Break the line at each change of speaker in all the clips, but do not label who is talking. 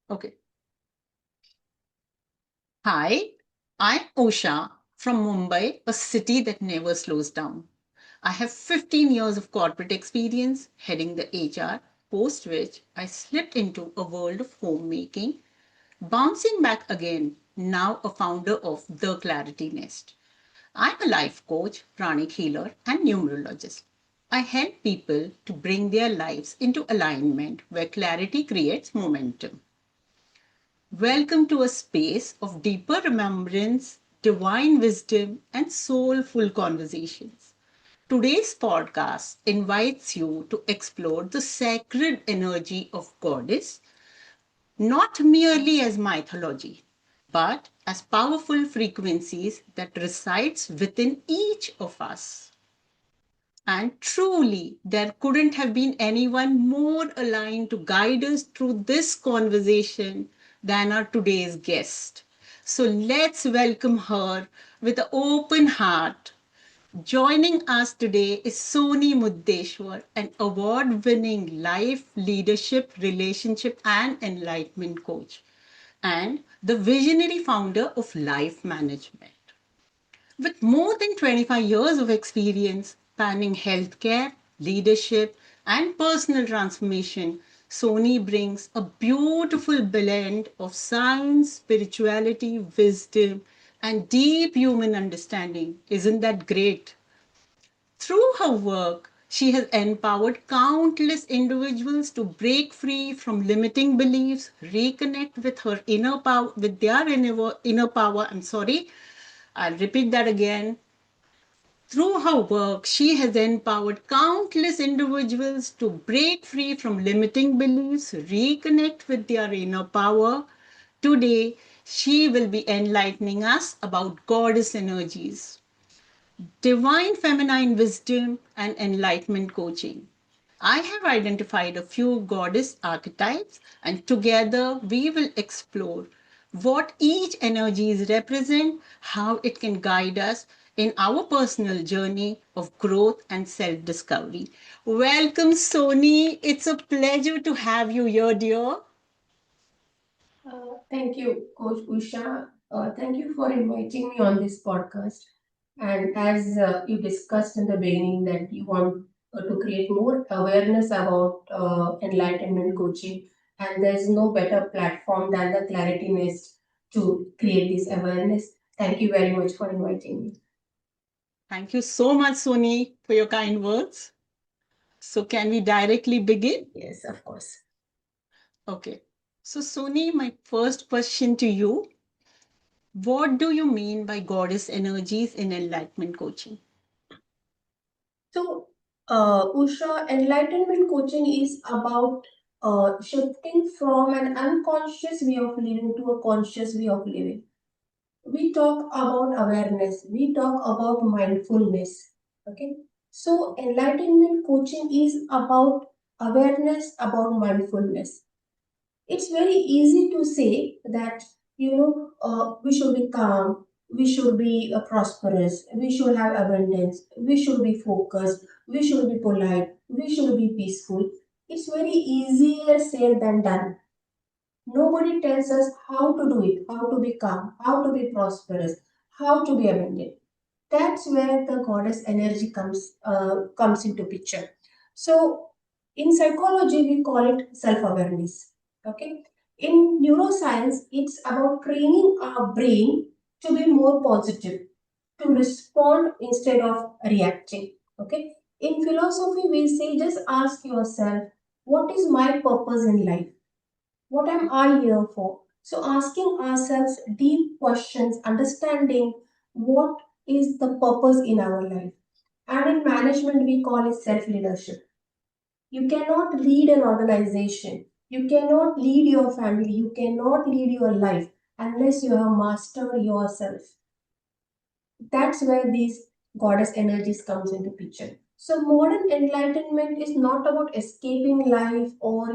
Okay. Hi, I'm Usha from Mumbai, a city that never slows down. I have 15 years of corporate experience heading the HR, post which I slipped into a world of homemaking, bouncing back again, now a founder of The Clarity Nest. I'm a life coach, pranic healer, and numerologist. I help people to bring their lives into alignment where clarity creates momentum. Welcome to a space of deeper remembrance, divine wisdom, and soulful conversations. Today's podcast invites you to explore the sacred energy of Goddess, not merely as mythology, but as powerful frequencies that resides within each of us. And truly, there couldn't have been anyone more aligned to guide us through this conversation than our today's guest. So let's welcome her with an open heart. Joining us today is Soni Muddeshwar, an award winning life, leadership, relationship, and enlightenment coach, and the visionary founder of Life Management. With more than 25 years of experience spanning healthcare, leadership, and personal transformation, Sony brings a beautiful blend of science, spirituality, wisdom, and deep human understanding. Isn't that great? Through her work, she has empowered countless individuals to break free from limiting beliefs, reconnect with her inner power, with their inner power. I'm sorry, I'll repeat that again. Through her work, she has empowered countless individuals to break free from limiting beliefs, reconnect with their inner power. Today, she will be enlightening us about goddess energies, divine feminine wisdom, and enlightenment coaching. I have identified a few goddess archetypes, and together we will explore what each energies represent, how it can guide us in our personal journey of growth and self discovery. Welcome, Soni. It's a pleasure to have you here, dear.
Thank you, Coach Usha. Thank you for inviting me on this podcast. And as you discussed in the beginning, that you want to create more awareness about enlightenment coaching, and there's no better platform than the Clarity Nest to create this awareness. Thank you very much for inviting me.
Thank you so much, Soni, for your kind words. So, can we directly begin?
Yes, of course.
Okay. So, Soni, my first question to you: what do you mean by goddess energies in enlightenment coaching?
So, Usha, enlightenment coaching is about shifting from an unconscious way of living to a conscious way of living. We talk about awareness, we talk about mindfulness. Okay, so enlightenment coaching is about awareness, about mindfulness. It's very easy to say that we should be calm, we should be prosperous, we should have abundance, we should be focused, we should be polite, we should be peaceful. It's very easier said than done. Nobody tells us how to do it, how to be calm, how to be prosperous, how to be abundant. That's where the goddess energy comes into picture. So in psychology we call it self-awareness. Okay. In neuroscience, it's about training our brain to be more positive, to respond instead of reacting. Okay. In philosophy, we say just ask yourself, what is my purpose in life? What am I here for? So, asking ourselves deep questions, understanding what is the purpose in our life. And in management, we call it self leadership. You cannot lead an organization, you cannot lead your family, you cannot lead your life unless you have mastered yourself. That's where these goddess energies comes into picture. So modern enlightenment is not about escaping life or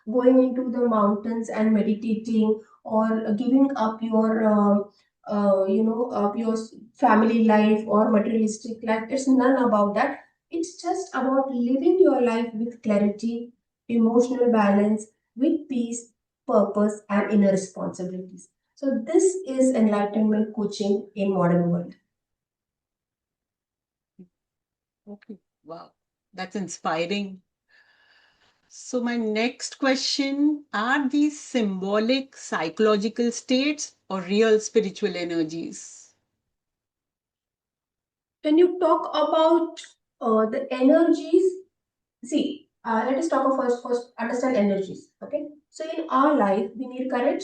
going into the mountains and meditating or giving up your your family life or materialistic life. It's none about that. It's just about living your life with clarity, emotional balance, with peace, purpose, and inner responsibilities. So this is enlightenment coaching in modern world.
Okay. Wow. That's inspiring. So, my next question, are these symbolic psychological states or real spiritual energies?
When you talk about the energies, see, let us talk of first understand energies. Okay, so in our life we need courage,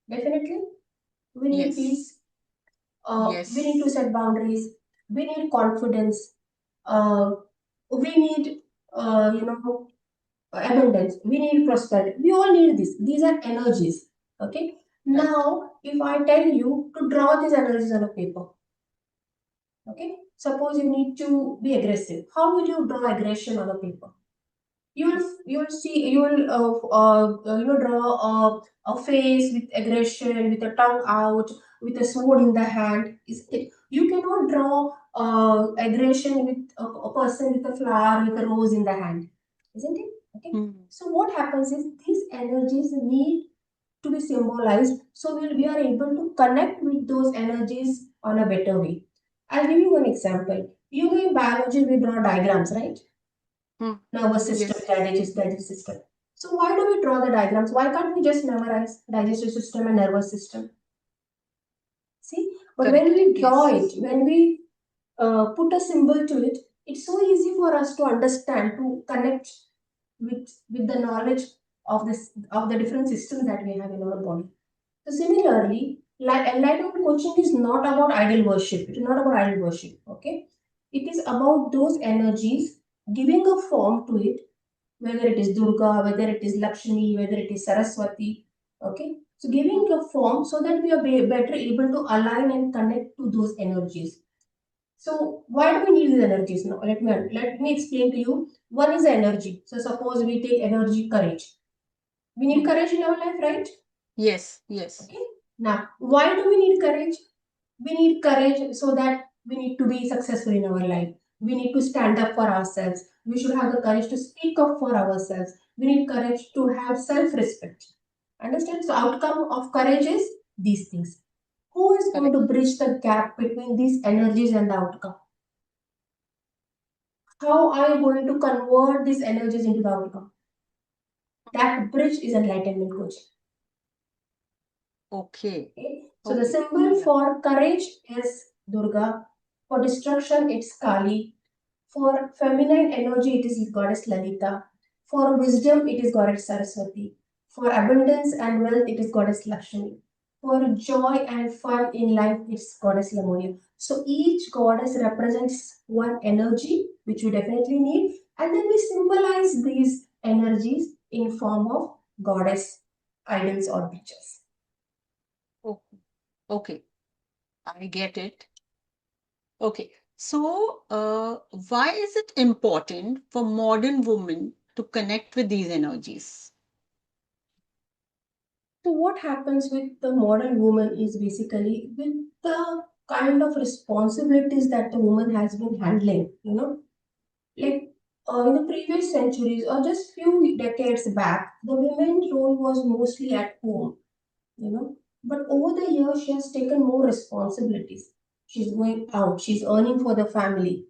definitely. We need
Yes.
peace. We need to
Yes.
set boundaries. We need confidence. Uh, we need you know abundance. We need prosperity. We all need this. These are energies. Okay.
Right.
Now, if I tell you to draw these energies on a paper, okay. Suppose you need to be aggressive. How will you draw aggression on a paper? You'll see you'll draw a face with aggression, with a tongue out, with a sword in the hand. Is it? You cannot draw aggression with a person with a flower with a rose in the hand, isn't it? Okay.
Hmm.
So what happens is these energies need to be symbolized, so we are able to connect with those energies on a better way. I'll give you one example. You know, in biology we draw diagrams, right?
Hmm.
Nervous system,
Yes.
digestive system. So why do we draw the diagrams? Why can't we just memorize digestive system and nervous system? See, but when
Correct.
we draw it,
Yes.
when we put a symbol to it, it's so easy for us to understand, to connect with the knowledge of the different systems that we have in our body. So similarly, like enlightenment coaching is not about idol worship. It is not about idol worship. Okay, it is about those energies giving a form to it, whether it is Durga, whether it is Lakshmi, whether it is Saraswati. Okay, so
Hmm.
giving a form so that we are better able to align and connect to those energies. So why do we need these energies now? Let me explain to you. One is energy. So suppose we take energy, courage. We need
Hmm.
courage in our life, right?
Yes. Yes.
Okay. Now, why do we need courage? We need courage so that we need to be successful in our life. We need to stand up for ourselves. We should have the courage to speak up for ourselves. We need courage to have self-respect. Understand? So outcome of courage is these things. Who is going
Correct.
to bridge the gap between these energies and the outcome? How are you going to convert these energies into the outcome? That bridge is enlightenment coaching.
Okay.
Okay? So the
Okay.
symbol
Yeah.
for courage is Durga. For destruction, it's Kali. For feminine energy, it is goddess Lalita. For wisdom, it is goddess Saraswati. For abundance and wealth, it is goddess Lakshmi. For joy and fun in life, it's goddess Lamonia. So each goddess represents one energy, which we definitely need, and then we symbolize these energies in form of goddess idols or pictures.
Okay. Okay. I get it. Okay. So, why is it important for modern women to connect with these energies?
So what happens with the modern woman is basically with the kind of responsibilities that the woman has been handling, like in the previous centuries or just few decades back, the women's role was mostly at home, you know. But over the years, she has taken more responsibilities. She's going out, she's earning for the family,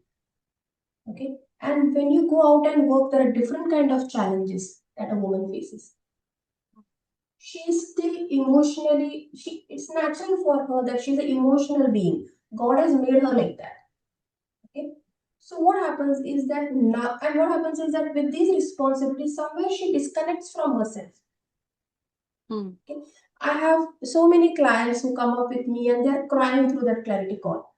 okay. And when you go out and work, there are different kind of challenges that a woman faces. She is still emotionally, it's natural for her that she's an emotional being. God has made her like that. Okay. So what happens is that now, and what happens is that with these responsibilities, somewhere she disconnects from herself.
Hmm.
Okay. I have so many clients who come up with me and they're crying through that clarity call,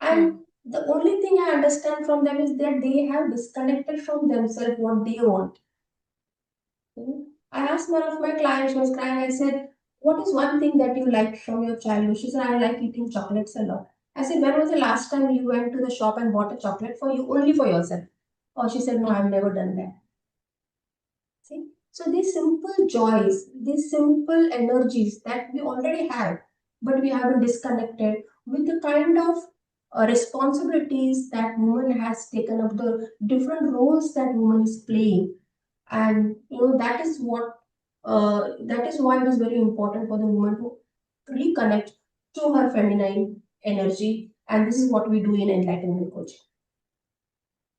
Hmm.
and the only thing I understand from them is that they have disconnected from themselves what they want. I asked one of my clients, she was crying. I said, what is one thing that you liked from your childhood? She said, I like eating chocolates a lot. I said, when was the last time you went to the shop and bought a chocolate for you, only for yourself? Oh, she said, no,
Hmm.
I've never done that. See? So these simple joys, these simple energies that we already have, but we haven't disconnected with the kind of responsibilities that woman has taken up, the different roles that woman is playing, and that is what That is why it is very important for the woman to reconnect to her feminine energy, and this is what we do in enlightenment coaching.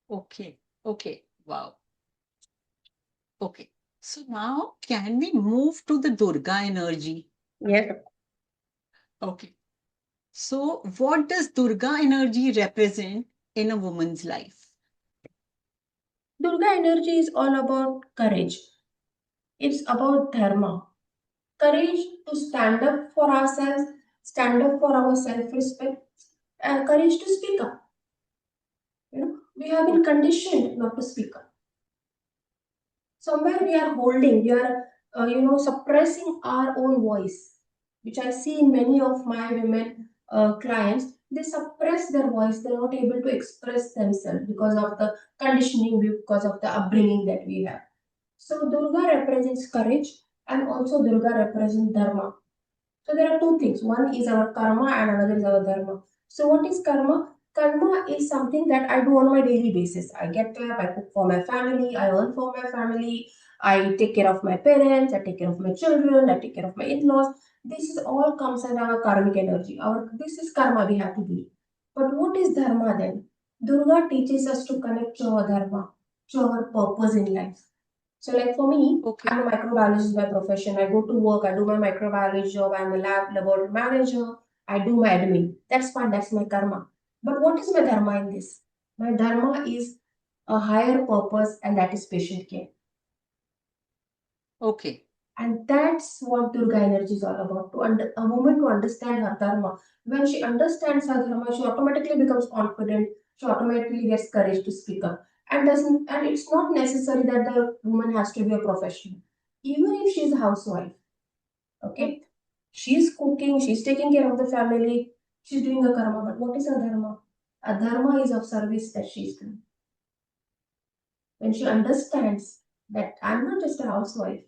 Okay. Okay. Wow. Okay. So now can we move to the Durga energy?
Yes.
Okay. So what does Durga energy represent in a woman's life?
Durga energy is all about courage. It's about dharma. Courage to stand up for ourselves, stand up for our self-respect, and courage to speak up. We have been
Okay.
conditioned not to speak up. Somewhere we are holding, we are, suppressing our own voice, which I see in many of my women clients. They suppress their voice. They're not able to express themselves because of the conditioning, because of the upbringing that we have. So Durga represents courage, and also Durga represents dharma. So there are two things. One is our karma and another is our dharma. So what is karma? Karma is something that I do on my daily basis. I get up, I cook for my family, I earn for my family, I take care of my parents, I take care of my children, I take care of my in-laws. This is all comes under our karmic energy. Our this is karma we have to do. But what is dharma then? Durga teaches us to connect to our dharma, to our purpose in life. So, like for me,
Okay.
I'm a microbiologist by profession. I go to work, I do my microbiology job, I'm a laboratory manager, I do my admin. That's fine, that's my karma. But what is my dharma in this? My dharma is a higher purpose, and that is patient care.
Okay.
And that's what Durga energy is all about. A woman to understand her dharma. When she understands her dharma, she automatically becomes confident. She automatically gets courage to speak up. And it's not necessary that the woman has to be a professional. Even if she's a housewife,
Hmm.
okay, she's cooking, she's taking care of the family, she's doing a karma. But what is her dharma? A dharma is of service that she's doing. When she understands that I'm not just a housewife,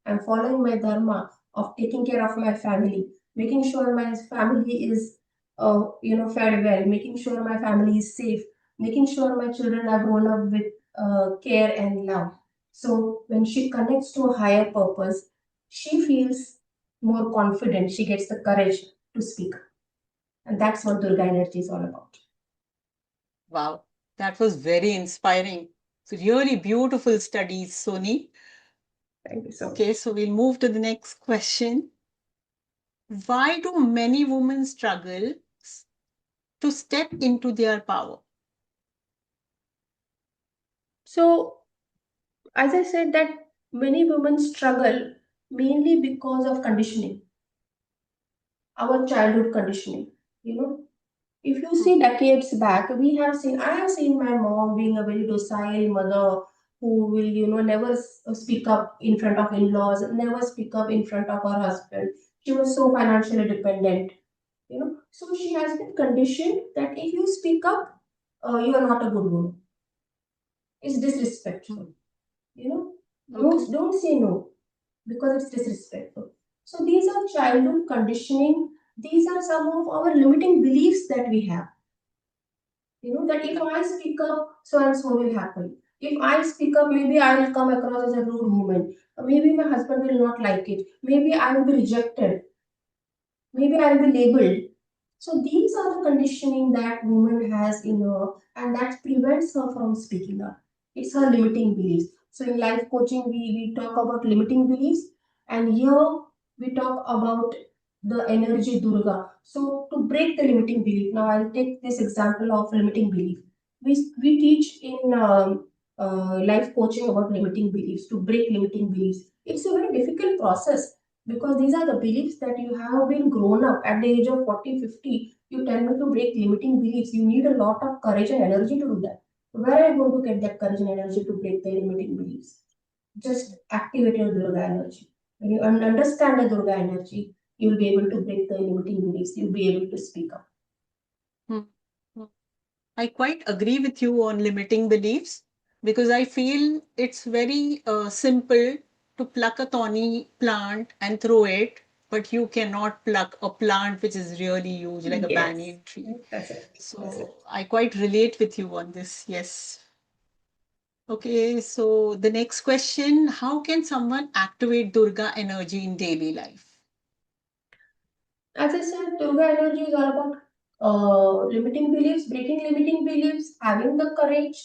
I'm following my dharma of taking care of my family, making sure my family is, fed well, making sure my family is safe, making sure my children are grown up with care and love. So when she connects to a higher purpose, she feels more confident. She gets the courage to speak, and that's what Durga energy is all about.
Wow. That was very inspiring. So really beautiful studies, Soni.
Thank you so
Okay,
much.
so we'll move to the next question. Why do many women struggle to step into their power?
So as I said, that many women struggle mainly because of conditioning, our childhood conditioning. You know, if you
Hmm.
see decades back, I have seen my mom being a very docile mother who will, never speak up in front of in-laws, never speak up in front of her husband. She was so financially dependent, So she has been conditioned that if you speak up, you are not a good woman. It's disrespectful.
Hmm.
You know,
Okay.
don't say no because it's disrespectful. So these are childhood conditioning. These are some of our limiting beliefs that we have. That if
Right.
I speak up, so and so will happen. If I speak up, maybe I will come across as a rude woman. Maybe my husband will not like it. Maybe I will be rejected. Maybe I'll be labeled. So these are the conditioning that woman has in her, and that prevents her from speaking up. It's her limiting beliefs. So in life coaching, we talk about limiting beliefs, and here we talk about the energy Durga. So to break the limiting belief, now I'll take this example of limiting belief. We teach in life coaching about limiting beliefs, to break limiting beliefs. It's a very difficult process because these are the beliefs that you have been grown up at the age of 40, 50. You tell me to break limiting beliefs. You need a lot of courage and energy to do that. Where are you going to get that courage and energy to break the limiting beliefs? Just activate your Durga energy. When you understand the Durga energy, you'll be able to break the limiting beliefs. You'll be able to speak up.
Hmm. Hmm. I quite agree with you on limiting beliefs because I feel it's very simple to pluck a thorny plant and throw it, but you cannot pluck a plant which is really huge, like a
Yes,
banyan tree.
that's it. That's
So
it.
I quite relate with you on this. Yes. Okay, so the next question, how can someone activate Durga energy in daily life?
As I said, Durga energy is all about limiting beliefs, breaking limiting beliefs, having the courage,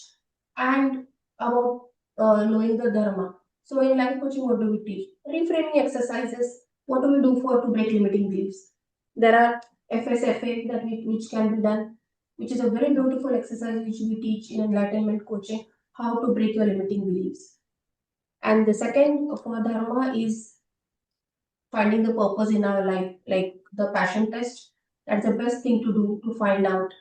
and about knowing the dharma. So in life coaching, what do we teach? Reframing exercises. What do we do for to break limiting beliefs? There are FSFA that which can be done, which is a very beautiful exercise which we teach in enlightenment coaching, how to break your limiting beliefs. And the second for dharma is finding the purpose in our life, like the passion test. That's the best thing to do to find out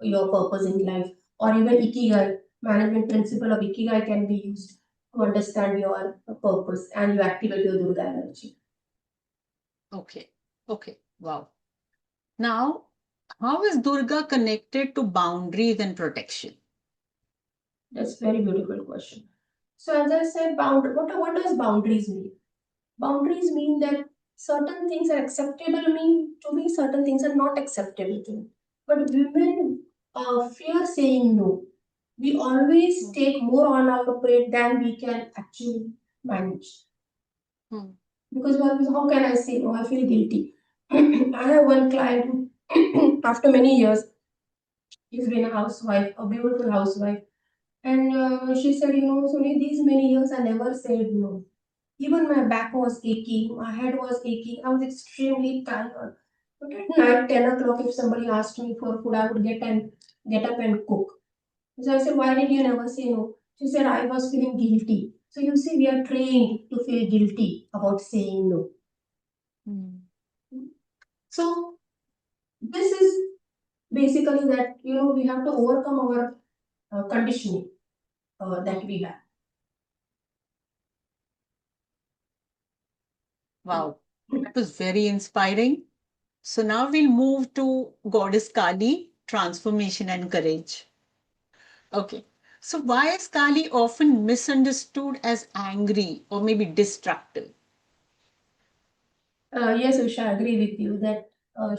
your purpose in life. Or even ikigai, management principle of ikigai can be used to understand your purpose and you activate your Durga energy.
Okay, okay, wow. Now, how is Durga connected to boundaries and protection?
That's a very beautiful question. So as I said, what does boundaries mean? Boundaries mean that certain things are acceptable mean to me, certain things are not acceptable to me. But women fear saying no. We always
Hmm.
take more on our plate than we can actually manage.
Hmm.
Because we always, how can I say no? I feel guilty. I have one client who, after many years, he's been a housewife, a beautiful housewife. And she said, Suni, these many years I never said no. Even my back was aching, my head was aching, I was extremely tired. But at night, 10 o'clock, if somebody asked me for food, I would get up and cook. So I said, why did you never say no? She said, I was feeling guilty. So you see, we are trained to feel guilty about saying no.
Hmm.
So this is basically that, we have to overcome our conditioning that
Hmm.
we have.
Wow, that was very inspiring. So now we'll move to Goddess Kali, transformation and courage. Okay. So why is Kali often misunderstood as angry or maybe destructive?
Yes, Usha, I agree with you that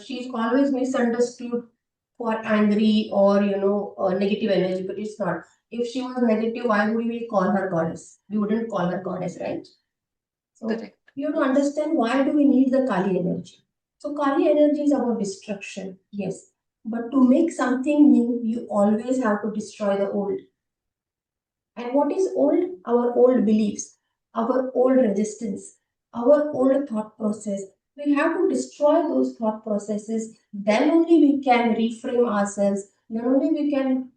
she's always misunderstood for angry or negative energy, but it's not. If she was negative, why would we call her goddess? We wouldn't call her goddess, right? So
Correct.
you have to
Yes.
understand why do we need the Kali energy. So Kali energy is about destruction, yes, but to make something new, you always have to destroy the old. And what is old? Our old beliefs, our old resistance, our old thought process. We have to destroy those thought processes. Then only we can reframe ourselves. Then only we can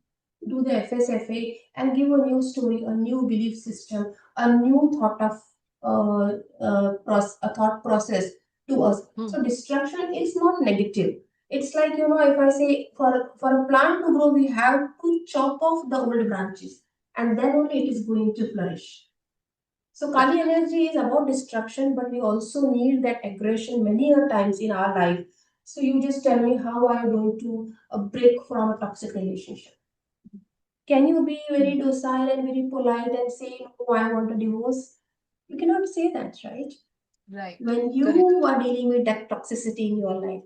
do the FSFA and give a new story, a new belief system, a new thought of a thought process to us.
Hmm.
So destruction is not negative. It's like if I say for a plant to grow, we have to chop off the old branches and then only it is going to flourish. So Kali
Correct.
energy is about destruction, but we also need that aggression many a times in our life. So you just tell me how are you going to break from a toxic relationship? Can you be
Hmm.
very docile and very polite and say, no, I want a divorce? You cannot say that, right?
Right.
When you
Correct.
are dealing with that toxicity in your life,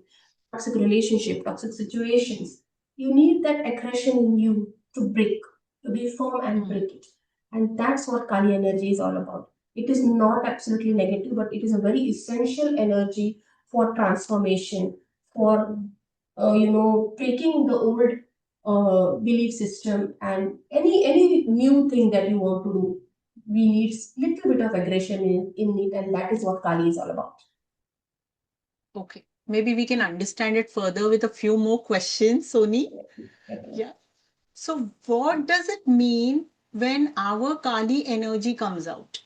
toxic relationship, toxic situations, you need that aggression in you to break, to be firm and
Hmm.
break it. And that's what Kali energy is all about. It is not absolutely negative, but it is a very essential energy for transformation, for breaking the old belief system and any new thing that you want to do. We need little bit of aggression in it, and that is what Kali is all about.
Okay. Maybe we can understand it further with a few more questions, Soni.
Definitely.
Yeah. So what does it mean when our Kali energy comes out?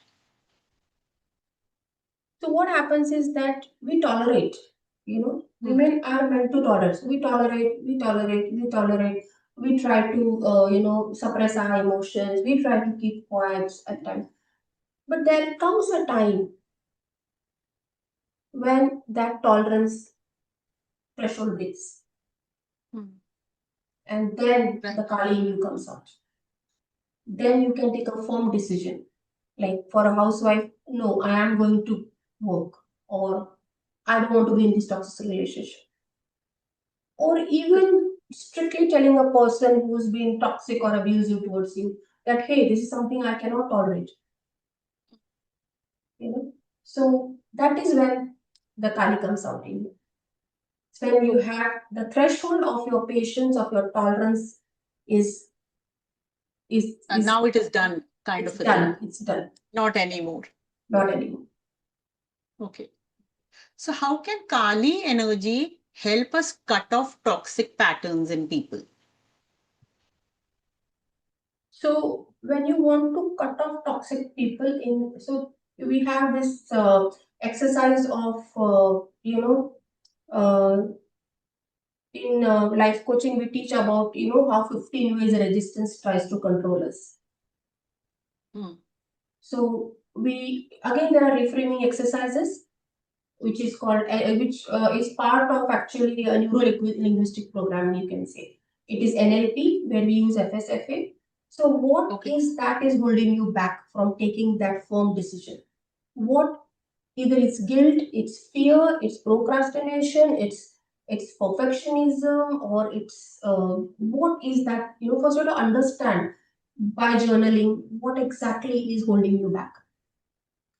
So what happens is that we tolerate.
Hmm.
Women are meant to tolerate. So we tolerate, we tolerate, we tolerate. We try to, suppress our emotions. We try to keep quiet at times. But there comes a time when that tolerance threshold hits,
Hmm.
and then the
Right.
Kali in you comes out. Then you can take a firm decision. Like for a housewife, no, I am going to work, or I don't want to be in this toxic relationship. Or
Correct.
even strictly telling a person who's been toxic or abusive towards you, that hey, this is something I cannot tolerate. You know, so that is when the Kali comes out in you. It's when you
Okay.
have the threshold of your patience, of your tolerance is
And
is
now it is done, kind
it's
of a thing.
done. It's done.
Not anymore.
Not anymore.
Okay. So, how can Kali energy help us cut off toxic patterns in people?
So when you want to cut off toxic people in, so we have this exercise of uh, in life coaching we teach about how 15 ways resistance tries to control us.
Hmm.
So we again there are reframing exercises which is called which is part of actually a neuro linguistic programming, you can say. It is NLP where we use FSFA. So what
Okay.
is that is holding you back from taking that firm decision? What, either it's guilt, it's fear, it's procrastination, it's perfectionism, or it's what is that? First you have to understand by journaling what exactly is holding you back.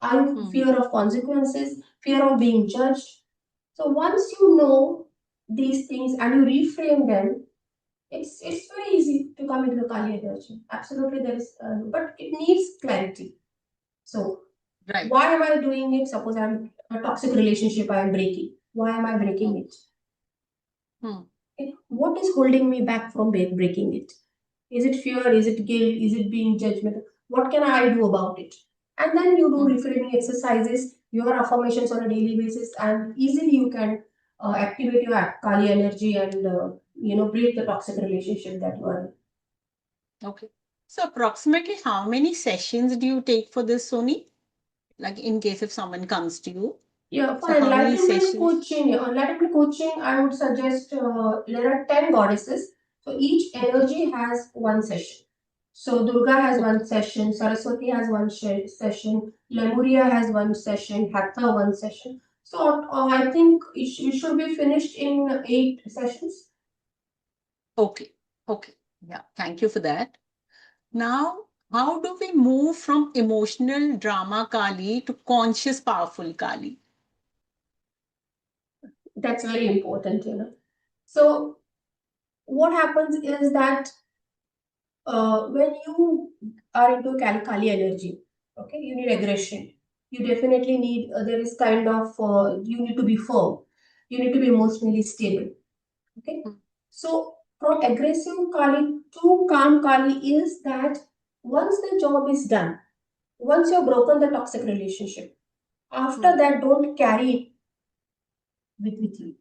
Are you
Hmm.
fear of consequences, fear of being judged? So once you know these things and you reframe them, it's very easy to come into the Kali energy. Absolutely, there is, but it needs clarity. So
Right.
why am I doing it? Suppose I'm a toxic relationship I am breaking. Why am I
Hmm.
breaking it?
Hmm.
What is holding me back from breaking it? Is it fear? Is it guilt? Is it being judgmental? What can I do about it? And then you do
Hmm.
reframing exercises, your affirmations on a daily basis, and easily you can activate your Kali energy and break the toxic relationship that you are in.
Okay. So, approximately how many sessions do you take for this, Sony? Like, in case if someone comes to you.
Yeah,
So,
for
how many sessions?
enlightenment coaching, I would suggest there are 10 goddesses. So each
Okay.
energy has one session. So Durga has
Okay.
one session, Saraswati has one session, Lemuria has one session, Hatha one session. So I think it should be finished in 8 sessions.
Okay. Okay. Yeah. Thank you for that. Now, how do we move from emotional drama Kali to conscious powerful Kali?
That's very important. So what happens is that when you are into Kali energy, okay, you need aggression. You definitely need, there is kind of, you need to be firm. You need to be emotionally stable. Okay.
Hmm.
So, from aggressive Kali to calm Kali is that once the job is done, once you've broken the toxic relationship,
Hmm.
after that, don't carry it with you.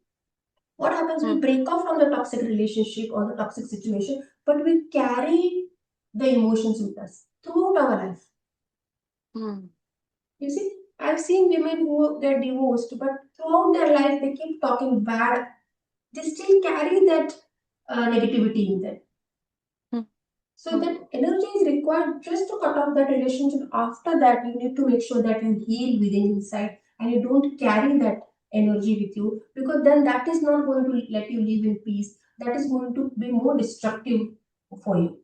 What happens? We
Hmm.
break off from the toxic relationship or the toxic situation, but we carry the emotions with us throughout our life.
Hmm.
You see, I've seen women who they're divorced, but throughout their life they keep talking bad. They still carry that negativity in them.
Hmm.
So
Hmm.
that energy is required just to cut off that relationship. After that, you need to make sure that you heal within inside and you don't carry that energy with you, because then that is not going to let you live in peace. That is going to be more destructive for you,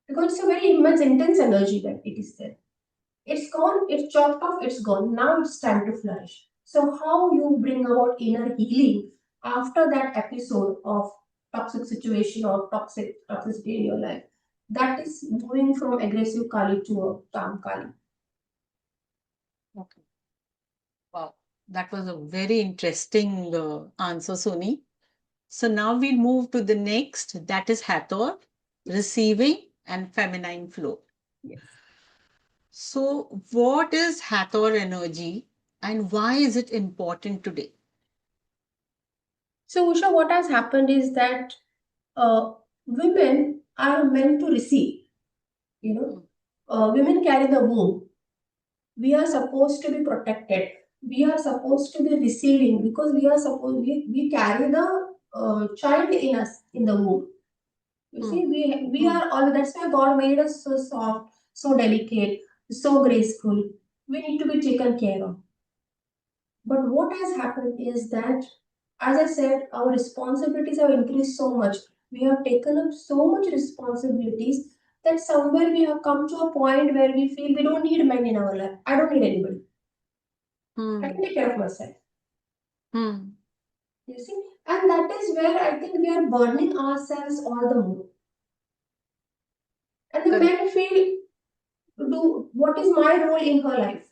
because it's a very immense, intense energy that it is there. It's gone, it's chopped off, it's gone. Now it's time to flourish. So, how you bring about inner healing after that episode of toxic situation or toxicity in your life? That is moving from aggressive Kali to a calm Kali.
Okay. Wow. That was a very interesting answer, Sony. So now we'll move to the next, that is Hathor,
Yes.
receiving and feminine flow.
Yes.
So, what is Hathor energy and why is it important today?
So, Usha, what has happened is that uh, women are meant to receive. You know,
Hmm.
women carry the womb. We are supposed to be protected. We are supposed to be receiving, because we carry the child in us in the womb. You
Hmm.
see, we
Hmm.
are all, that's why God made us so soft, so delicate, so graceful. We need to be taken care of. But what has happened is that, as I said, our responsibilities have increased so much. We have taken up so much responsibilities that somewhere we have come to a point where we feel we don't need men in our life. I don't need anybody. I can
Hmm.
take care of myself.
Hmm.
You see? And that is where I think we are burning ourselves all the more. And the men
Correct.
feel, do what is my role in her life?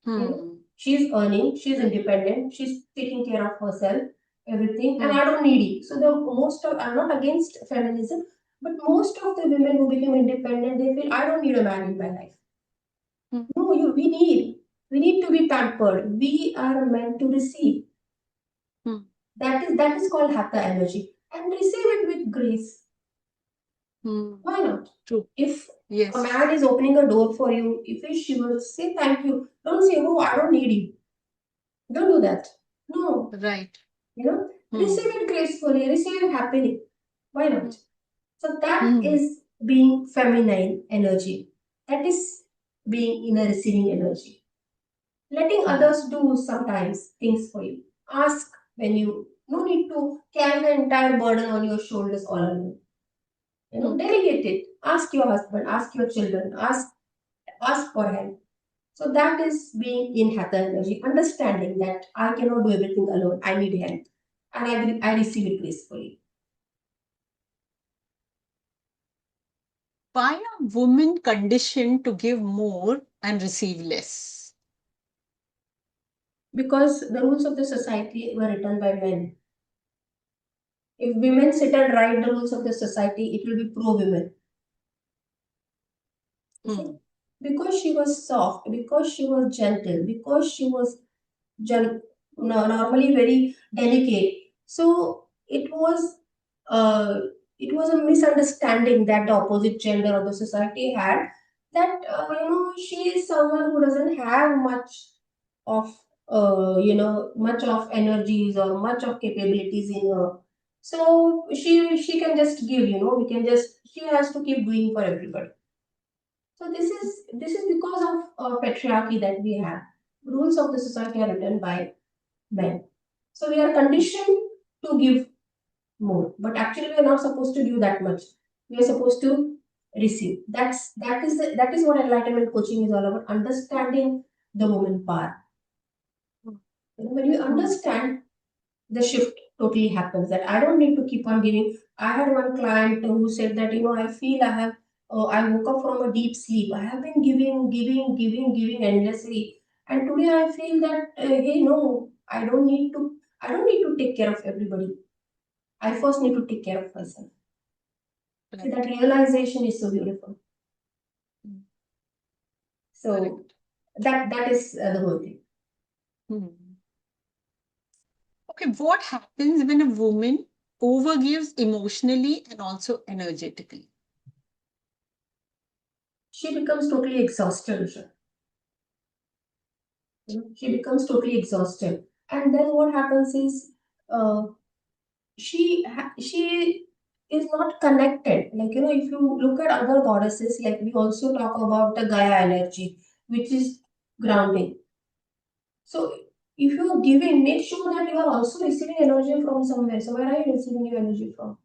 You know,
Hmm.
she's earning, she's
Right.
independent, she's taking care of herself, everything, and
Hmm.
I don't need it. So the most of, I'm not against feminism, but most of the women who become independent, they feel I don't need a man in my life.
Hmm.
No, we need to be pampered. We are meant to receive.
Hmm.
That is called hatha energy, and receive it with grace.
Hmm.
Why not?
True.
If a
Yes.
man is opening a door for you, if he shivers, say thank you. Don't say, oh, I don't need you. Don't do that. No,
Right.
you know, receive
Hmm.
it gracefully, receive it happily. Why
Hmm.
not? So that
Hmm.
is being feminine energy. That is being in a receiving energy. Letting
Hmm.
others do sometimes things for you. Ask when you no need to carry the entire burden on your shoulders all alone. You know,
Hmm.
delegate it. Ask your husband, ask your children, ask for help. So that is being in hatha energy, understanding that I cannot do everything alone. I need help, and I receive it gracefully.
Why are women conditioned to give more and receive less?
Because the rules of the society were written by men. If women sit and write the rules of the society, it will be pro women. You see,
Hmm.
because she was soft, because she was gentle, because she was normally very delicate. So uh, it was a misunderstanding that the opposite gender of the society had, that she is someone who doesn't have much of much of energies or much of capabilities in her. So she can just give, we can just she has to keep doing for everybody. So this is because of patriarchy that we have. Rules of the society are written by men. So we are
Hmm.
conditioned to give more, but actually we are not supposed to give that much. We are supposed to receive. That is what enlightenment coaching is all about. Understanding the woman power. When you
Hmm.
understand, the shift totally happens, that I don't need to keep on giving. I had one client who said that, I feel I woke up from a deep sleep. I have been giving endlessly. And today I feel that, hey, no, I don't need to take care of everybody. I first need to take care of myself. See, that
Right.
realization is so beautiful.
Hmm.
So
Correct.
that is the whole thing.
Hmm. Okay, what happens when a woman overgives emotionally and also energetically?
She becomes totally exhausted, Usha. She becomes totally exhausted, and then what happens is, uh, she is not connected. Like, if you look at other goddesses, like we also talk about the Gaia energy, which is grounding. So if you are giving, make sure that you are also receiving energy from somewhere. So where are you receiving your energy from?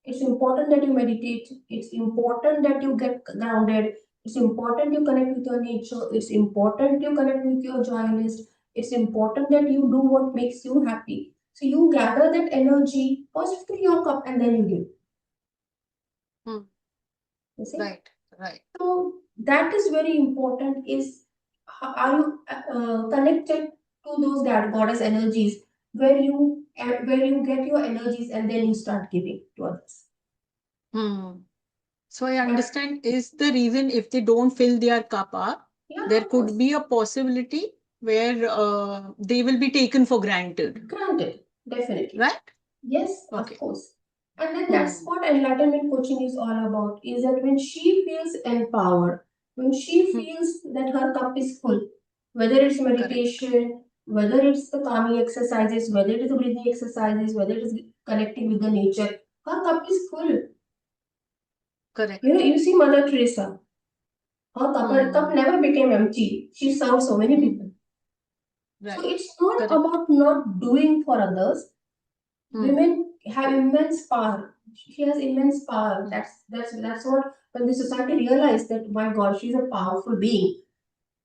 It's important that you meditate. It's important that you get grounded. It's important you connect with your nature. It's important you connect with your joy list. It's important that you do what makes you happy. So you gather that energy, first fill your cup and then you give.
Hmm.
You see?
Right. Right.
So that is very important. Is are you connected to those goddess energies, where you get your energies and then you start giving to others.
Hmm. So I
But
understand is the reason if they don't fill their cup up,
yeah,
there
of
could
course.
be a possibility where they will be taken for granted,
Granted, definitely.
right?
Yes, of
Okay.
course. And then that's
Hmm.
what enlightenment coaching is all about, is that when she feels empowered, when she
Hmm.
feels that her cup is full, whether it's
Correct.
meditation, whether it's the calming exercises, whether it is the breathing exercises, whether it is connecting with the nature, her cup is full.
Correct.
You see Mother Teresa, her cup
Hmm.
never became empty. She served so many
Hmm.
people. So
Right.
it's not
Correct.
about not doing for others.
Hmm.
Women have immense power. She has immense power.
Hmm.
That's what when the society realized that, my God, she's a powerful being,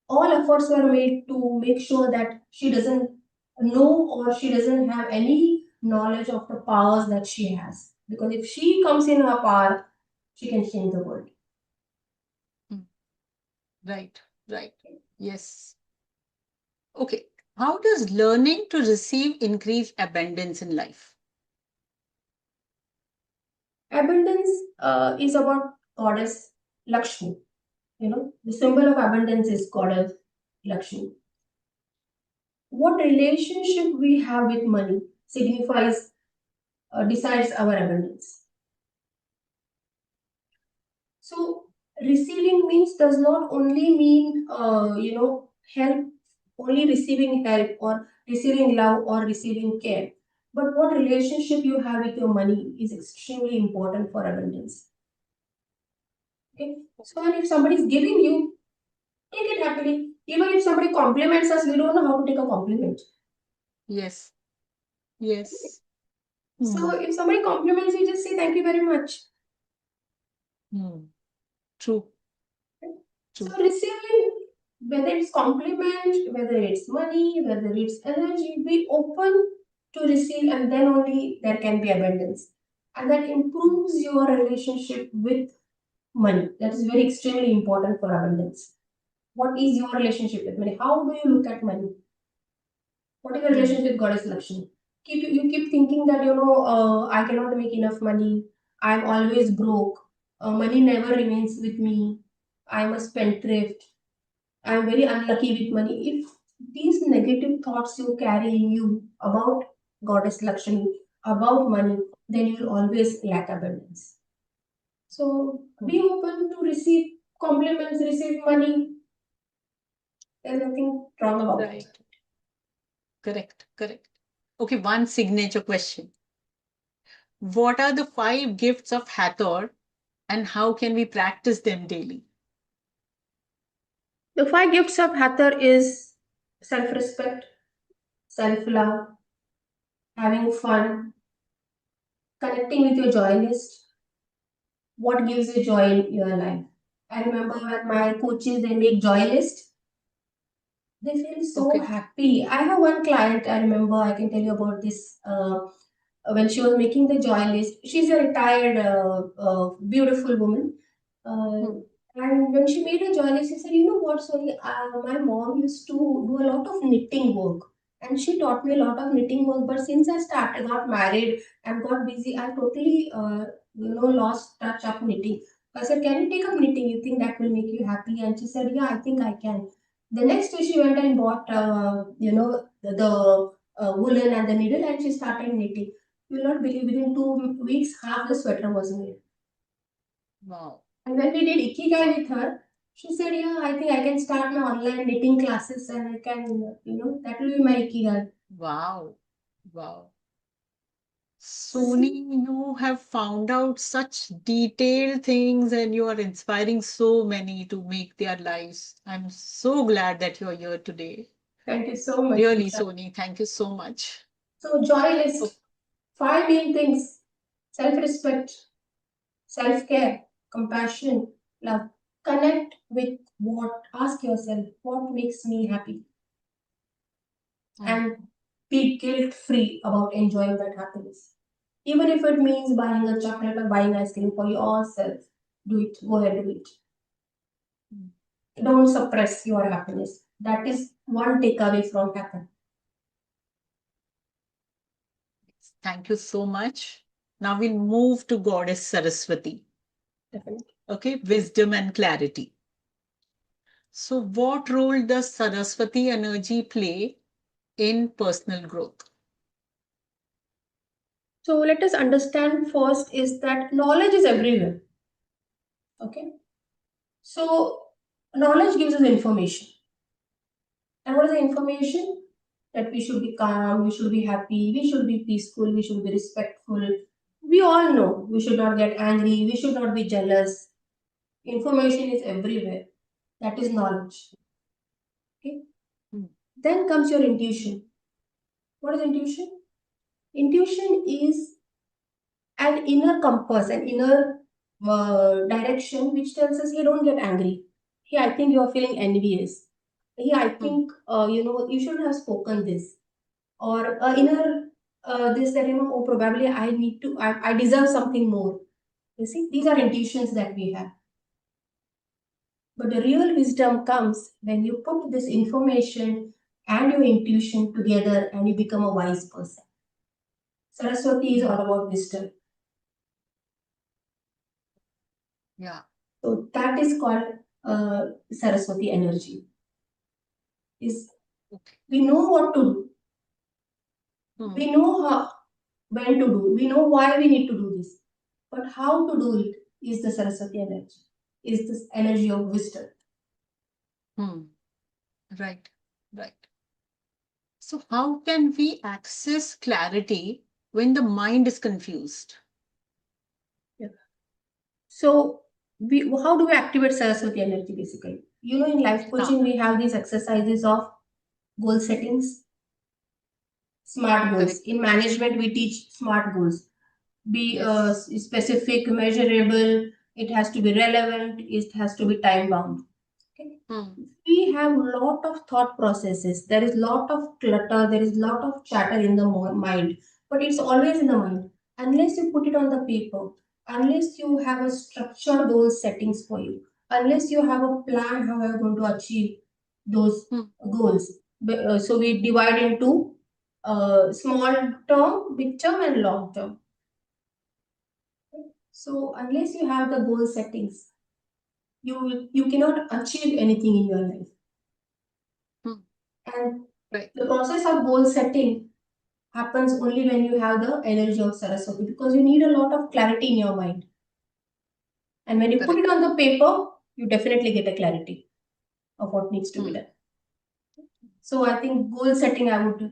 all efforts were made to make sure that she doesn't know or she doesn't have any knowledge of the powers that she has. Because if she comes in her power, she can change the world.
Mm. Right, right. Yes. Okay. How does learning to receive increase abundance in life?
Abundance is about goddess Lakshmi. The symbol of abundance is goddess Lakshmi. What relationship we have with money signifies decides our abundance. So receiving means does not only mean help, only receiving help or receiving love or receiving care, but what relationship you have with your money is extremely important for abundance. Okay, so and if somebody is giving you, take it happily. Even if somebody compliments us, we don't know how to take a compliment.
Yes, yes.
So
Hmm.
if somebody compliments you, just say thank you very much.
Hmm. True,
So
true.
receiving, whether it's compliment, whether it's money, whether it's energy, be open to receive, and then only there can be abundance. And that
Hmm.
improves your relationship with money. That is very extremely important for abundance. What is your relationship with money? How do you look at money? What is your
Hmm.
relationship with Goddess Lakshmi? You keep thinking that I cannot make enough money. I'm always broke. Money never remains with me. I'm a spendthrift. I'm very unlucky with money. If these negative thoughts you carry in you about Goddess Lakshmi, about money, then you will always lack abundance. So
Hmm.
be open to receive compliments, receive money. There's nothing wrong about it.
Right. Correct, correct. Okay, one signature question. What are the 5 gifts of Hathor and how can we practice them daily?
The 5 gifts of Hathor is self-respect, self-love, having fun, connecting with your joy list. What gives you joy in your life? I remember when my coaches they make joy list, they feel so
Okay.
happy. I have one client, I remember, I can tell you about this. When she was making the joy list, she's a retired, beautiful woman. Uh,
Hmm.
and when she made a joy list, she said, "You know what, Sony? My mom used to do a lot of knitting work. And she taught me a lot of knitting work. But since got married and got busy, I totally, lost touch of knitting." I said, "Can you take up knitting? You think that will make you happy?" And she said, "Yeah, I think I can." The next day, she went and bought, the woolen and the needle, and she started knitting. You will not believe, within 2 weeks, half the sweater was made.
Wow.
And when we did Ikigai
Wow.
with her, she said, "Yeah, I think I can start my online knitting classes and I can, that will be my Ikigai."
Wow. Wow.
So, see,
Sony, you have found out such detailed things and you are inspiring so many to make their lives. I'm so glad that you're here today.
thank you so much,
Really,
Usha.
Sony, thank you so much.
So, joy
Oh,
list, 5 main things: self respect, self care, compassion, love. Connect with ask yourself, what makes me happy?
mm,
And be guilt free about enjoying that happiness. Even if it means buying a chocolate or buying ice cream for yourself, do it. Go ahead, do it.
mm.
Don't suppress your happiness. That is one takeaway from happen.
Thank you so much. Now we'll move to Goddess Saraswati.
Definitely.
Okay, wisdom and clarity. So, what role does Saraswati energy play in personal growth?
So let us understand first is that knowledge is everywhere. Okay. So knowledge gives us information. And what is the information? That we should be calm, we should be happy, we should be peaceful, we should be respectful. We all know we should not get angry, we should not be jealous. Information is everywhere. That is knowledge. Okay.
Mm,
Then comes your intuition. What is intuition? Intuition is an inner compass, an inner direction which tells us, hey, don't get angry. Hey, I think you are feeling envious. Hey, I
Hmm.
think, you should have spoken this. Or inner this that, oh, probably I deserve something more. You see, these are intuitions that we have. But the real wisdom comes when you put this information and your intuition together and you become a wise person. Saraswati is all about wisdom.
Yeah.
So that is called Saraswati energy. Is
Okay.
we know what to do.
Hmm.
We know when to do. We know why we need to do this. But how to do it is the Saraswati energy. Is this energy of wisdom.
Hmm. Right. Right. So, how can we access clarity when the mind is confused?
Yeah. So how do we activate Saraswati energy basically? In life
Ah,
coaching, we have these exercises of goal settings, smart goals.
correct.
In management, we teach smart goals. Be
Yes.
specific, measurable, it has to be relevant, it has to be time bound. Okay.
Hmm.
We have lot of thought processes. There is lot of clutter, there is lot of chatter in the mind, but it's always in the mind. Unless you put it on the paper, unless you have a structured those settings for you, unless you have a plan how you're going to achieve those
Hmm.
goals. So we divide into small term, mid term, and long term. So unless you have the goal settings, you cannot achieve anything in your life.
Hmm.
And
Right.
the process of goal setting happens only when you have the energy of Saraswati, because you need a lot of clarity in your mind. And when you put it
Correct.
on the paper, you definitely get a clarity of what needs to be
Hmm.
done. So I think goal setting I would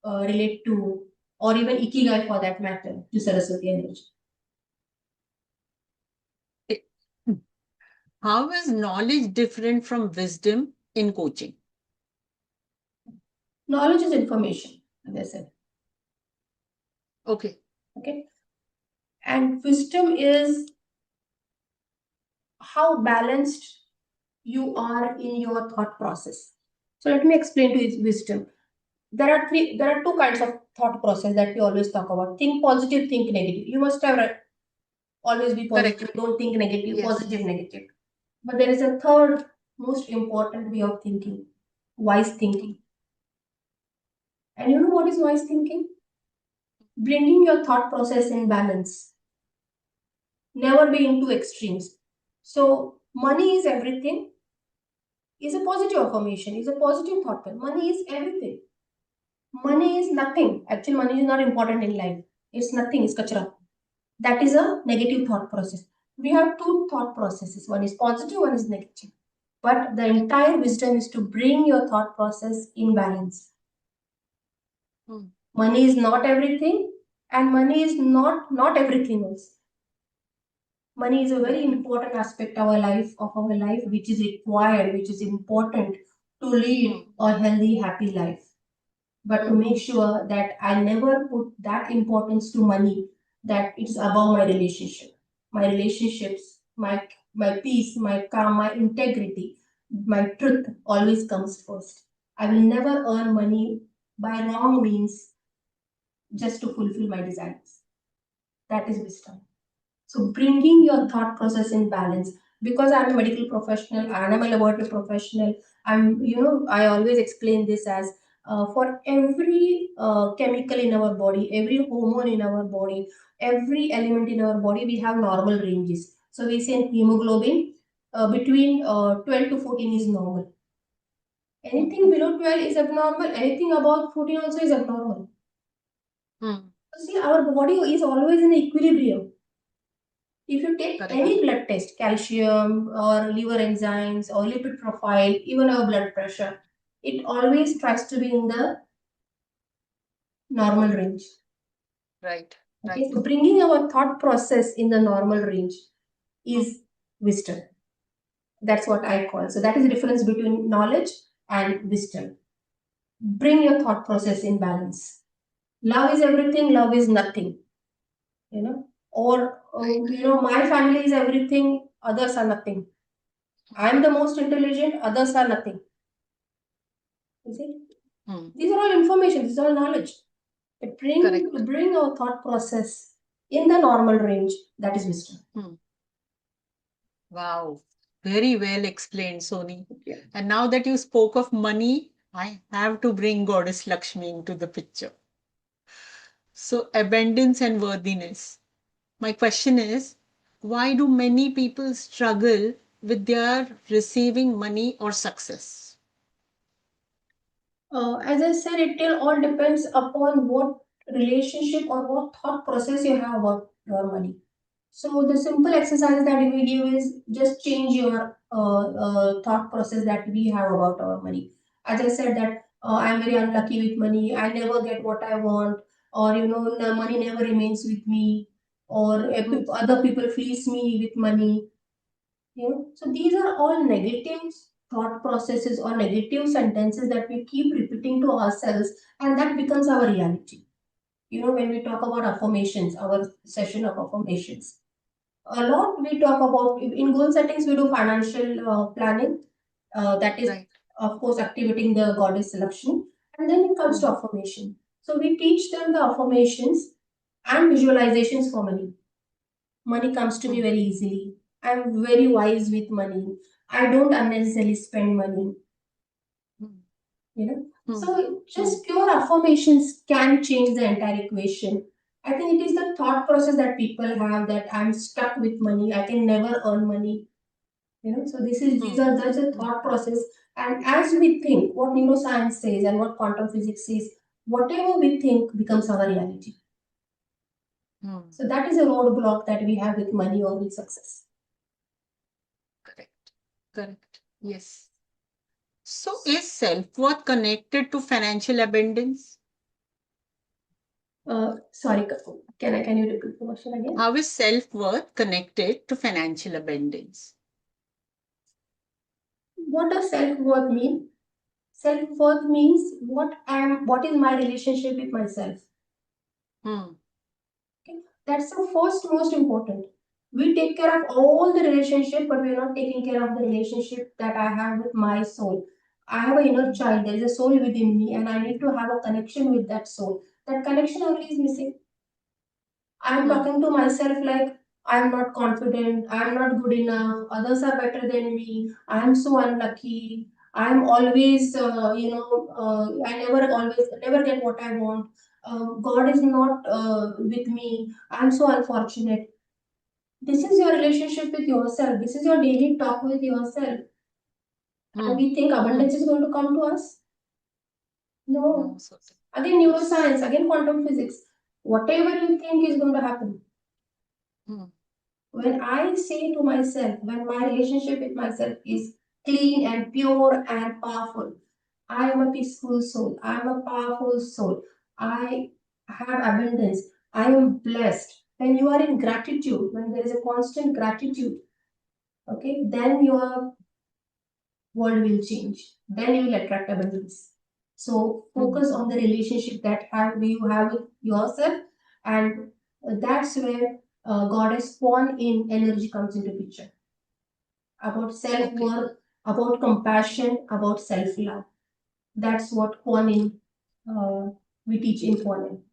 relate to, or even Ikigai for that matter, to Saraswati energy.
Eh, hmm. How is knowledge different from wisdom in coaching?
Knowledge is information, as I said.
Okay.
Okay. And wisdom is how balanced you are in your thought process. So let me explain to you wisdom. There are two kinds of thought process that we always talk about. Think positive, think negative. You must have always be
Correct.
positive. Don't think negative, positive,
Yes.
negative. But there is a third most important way of thinking, wise thinking. And you know what is wise thinking? Bringing your thought process in balance. Never be into extremes. So money is everything is a positive affirmation, is a positive thought. Money is everything. Money is nothing. Actually, money is not important in life. It's nothing, it's kachra. That is a negative thought process. We have two thought processes. One is positive, one is negative. But the entire wisdom is to bring your thought process in balance.
Hmm.
Money is not everything, and money is not everything else. Money is a very
Right.
important aspect of our life, which is required, which is important to
Hmm.
lead a healthy, happy life. But to
Hmm.
make sure that I never put that importance to money, that it's above my relationship, my relationships, my peace, my calm, my integrity, my truth always comes first. I will never earn money by wrong means just to fulfill my desires. That is wisdom. So bringing your thought process in balance, because I'm a medical professional and I'm a laboratory professional, I always explain this as for every chemical in our body, every hormone in our body, every element in our body, we have normal ranges. So we say hemoglobin between 12 to 14 is normal.
Hmm.
Anything below 12 is abnormal. Anything above 14 also is abnormal.
Hmm.
So see, our body is always in equilibrium. If you take
Correct.
any blood test, calcium or liver enzymes or lipid profile, even our blood pressure, it always tries to be in the normal range.
Right.
Okay,
Right.
so bringing our thought process in the normal range
Hmm.
is wisdom. That's what I call. So that is the difference between knowledge and wisdom. Bring your thought process in balance. Love is everything, love is nothing. You know, Or
Right.
my family is everything, others are nothing. I'm the most intelligent, others are nothing. You see,
Hmm.
these are all information, these are all knowledge. It
Correct.
bring our thought process in the normal range. That is wisdom.
Hmm. Wow. Very well explained, Soni.
Yeah.
And now that you spoke of money, I have to bring Goddess Lakshmi into the picture. So, abundance and worthiness. My question is, why do many people struggle with their receiving money or success?
As I said, it all depends upon what relationship or what thought process you have about your money. So the simple exercise that we give is just change your thought process that we have about our money. As I said that I'm very unlucky with money. I never get what I want, or the money never remains with me, or
Hmm.
other people fleece me with money. So these are all negative thought processes or negative sentences that we keep repeating to ourselves, and that becomes our reality. When we talk about affirmations, our session of affirmations, a lot we talk about in goal settings. We do financial planning, that is
Right.
of course activating the goddess selection, and then it comes to
Hmm.
affirmation. So we teach them the affirmations and visualizations for money. Money comes to me
Hmm.
very easily. I'm very wise with money. I don't unnecessarily spend money,
Hmm.
you know.
Hmm.
So
Hmm.
just pure affirmations can change the entire equation. I think it is the thought process that people have that I'm stuck with money. I can never earn money. So these
Hmm.
are that's a
Hmm.
thought process. And as we think, what neuroscience says and what quantum physics says, whatever we think becomes our reality.
Hmm.
So that is a roadblock that we have with money or with success.
Correct. Correct. Yes. So, is self worth connected to financial abundance?
Sorry, can you repeat the question again?
How is self worth connected to financial abundance?
What does self worth mean? Self worth means what is my relationship with myself.
Hmm.
Okay? That's the first most important. We take care of all the relationship, but we're not taking care of the relationship that I have with my soul. I have an inner
Hmm.
child, there is a soul within me, and I need to have a connection with that soul. That connection only is missing. I'm
Hmm.
talking to myself like I'm not confident, I'm not good enough, others are better than me, I'm so unlucky, I'm always, I never get what I want. God is not with me, I'm so unfortunate. This is your relationship with yourself, this is your daily talk with yourself. And
Hmm.
we think
Hmm.
abundance is going to come to us?
No,
No.
certain.
Again,
Yes.
neuroscience, again, quantum physics. Whatever you think is going to happen.
Hmm.
When I say to myself, when my relationship with myself is clean and pure and powerful, I am a peaceful soul, I am a powerful soul, I have abundance, I am blessed. When you are in gratitude, when there is a constant gratitude, okay, then your world will change. Then you will attract abundance. So
Hmm.
focus on the relationship that you have with yourself, and that's where goddess Swan in energy comes into picture. About self
Okay.
worth, about compassion, about self love. That's what Kuan we teach in Kuan.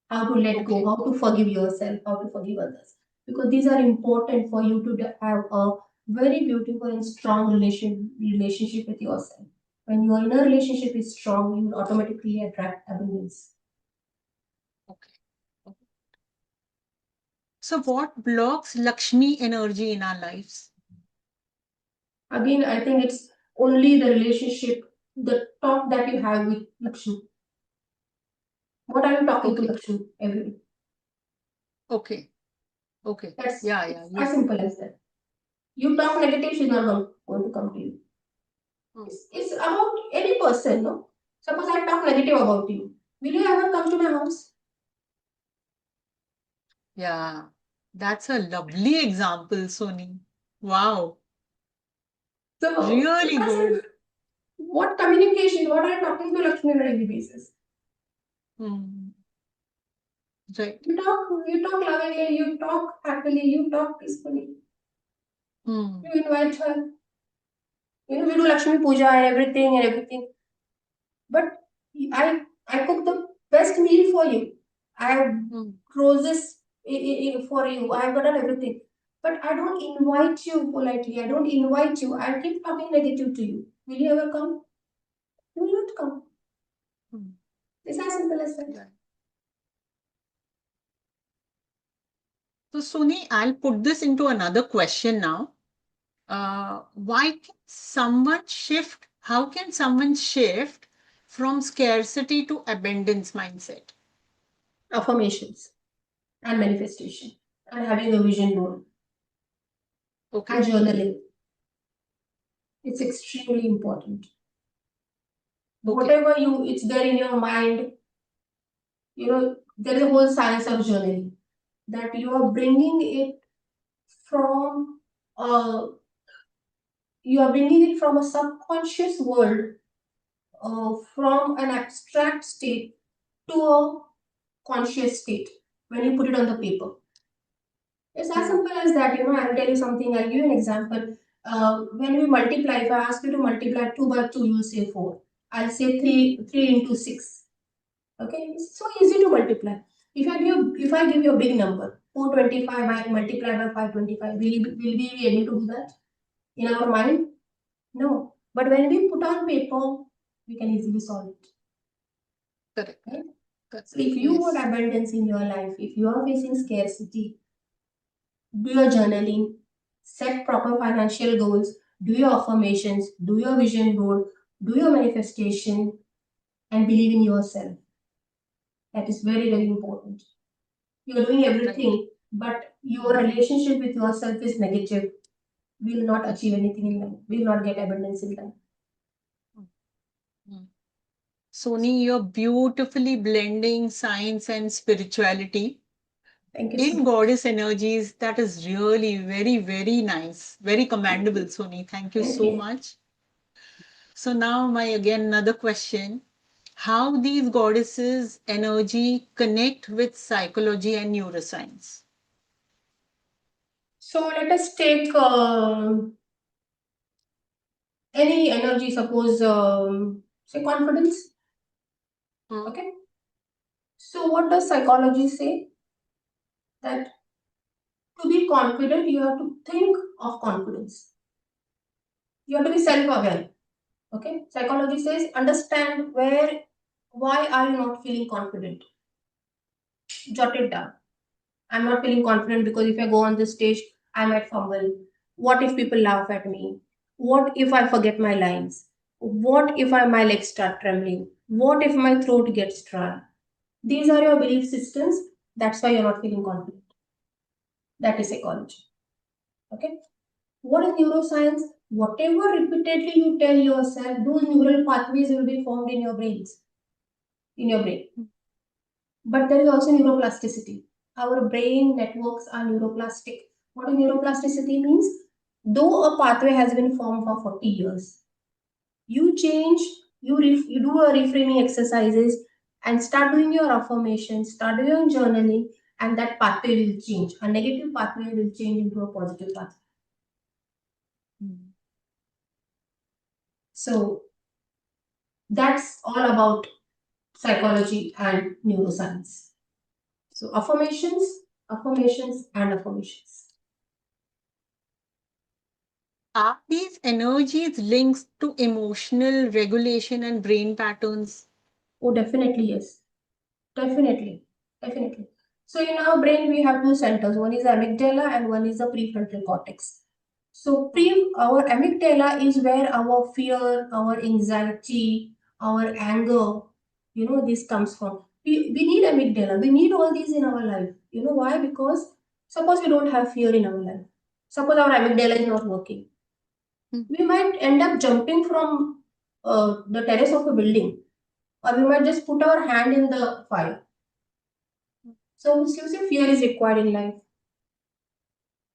How to let go,
Okay.
how to forgive yourself, how to forgive others. Because these are important for you to have a very beautiful and strong relationship with yourself. When your inner relationship is strong, you will automatically attract abundance.
Okay. Okay. So, what blocks Lakshmi energy in our lives?
Again, I think it's only the relationship, the talk that you have with Lakshmi. What are you talking to
Okay.
Lakshmi every day?
Okay. Okay.
That's
Yeah. Yeah.
it's as
Yes.
simple as that. You talk negative, she's not going to come to you.
Hmm.
It's about any person, no? Suppose I talk negative about you. Will you ever come to my house?
Yeah. That's a lovely example, Soni. Wow.
So
Really
myself,
good.
what communication, what are you talking to Lakshmi on a daily basis?
Hmm. Right.
You talk lovingly, you talk happily, you talk peacefully.
Hmm.
You invite her. We do Lakshmi Puja and everything. But I cook the best meal for you. I have
Hmm.
roses for you. I've done everything. But I don't invite you politely. I don't invite you. I keep talking negative to you. Will you ever come? You will not come.
Hmm.
It's as simple as that.
Right. So, Suni, I'll put this into another question now. Why can someone shift? How can someone shift from scarcity to abundance mindset?
Affirmations and manifestation and having a vision board and
Okay.
journaling. It's extremely important.
Okay.
Whatever it's there in your mind, there is a whole science of journaling that you are bringing it from uh, a subconscious world, from an abstract state to a conscious state when you put it on the paper. It's as
Hmm.
simple as that. I'll tell you something. I'll give you an example. When we multiply, if I ask you to multiply 2 by 2, you'll say 4. I'll say 3 into 6. Okay, it's so easy to multiply. If I give you a big number, 425, I multiply by 525, will we be able to do that in our mind? No. But when we put on paper, we can easily solve it.
Correct.
Right?
Correct.
So if you want
Yes.
abundance in your life, if you are facing scarcity, do your journaling, set proper financial goals, do your affirmations, do your vision board, do your manifestation, and believe in yourself. That is very, very important. You're doing
Right.
everything, but your
Hmm.
relationship with yourself is negative, will not achieve anything in life, will not get abundance in life.
Hmm. Sony, you're beautifully blending science and spirituality
Thank you so
in
much.
goddess energies. That is really very, very nice. Very commendable, Sony. Thank you
Thank
so
you.
much. So now my again another question. How these goddesses energy connect with psychology and neuroscience?
So let us take any energy, suppose, say confidence.
Hmm.
Okay. So what does psychology say? That to be confident, you have to think of confidence. You have to be self-aware. Okay. Psychology says understand why are you not feeling confident? Jot it down. I'm not feeling confident because if I go on the stage, I might fumble. What if people laugh at me? What if I forget my lines? What if my legs start trembling? What if my throat gets dry? These are your belief systems. That's why you're not feeling confident. That is psychology. Okay. What is neuroscience? Whatever repeatedly you tell yourself, those neural pathways will be formed in your brain. But there is also neuroplasticity. Our brain networks are neuroplastic. What does neuroplasticity means? Though a pathway has been formed for 40 years, you change, you do a reframing exercises and start doing your affirmations, start doing your journaling, and that pathway will change. A negative pathway will change into a positive pathway.
Hmm.
So that's all about psychology and neuroscience. So affirmations, and affirmations.
Are these energies linked to emotional regulation and brain patterns?
Oh, definitely yes. Definitely. Definitely. So in our brain, we have two centers. One is the amygdala and one is the prefrontal cortex. So
Hmm.
our amygdala is where our fear, our anxiety, our anger, this comes from. We need amygdala. We need all these in our life. You know why? Because suppose we don't have fear in our life. Suppose our amygdala is not working.
Hmm.
We might end up jumping from the terrace of a building, or we might just put our hand in the fire. So you see, fear is required in life.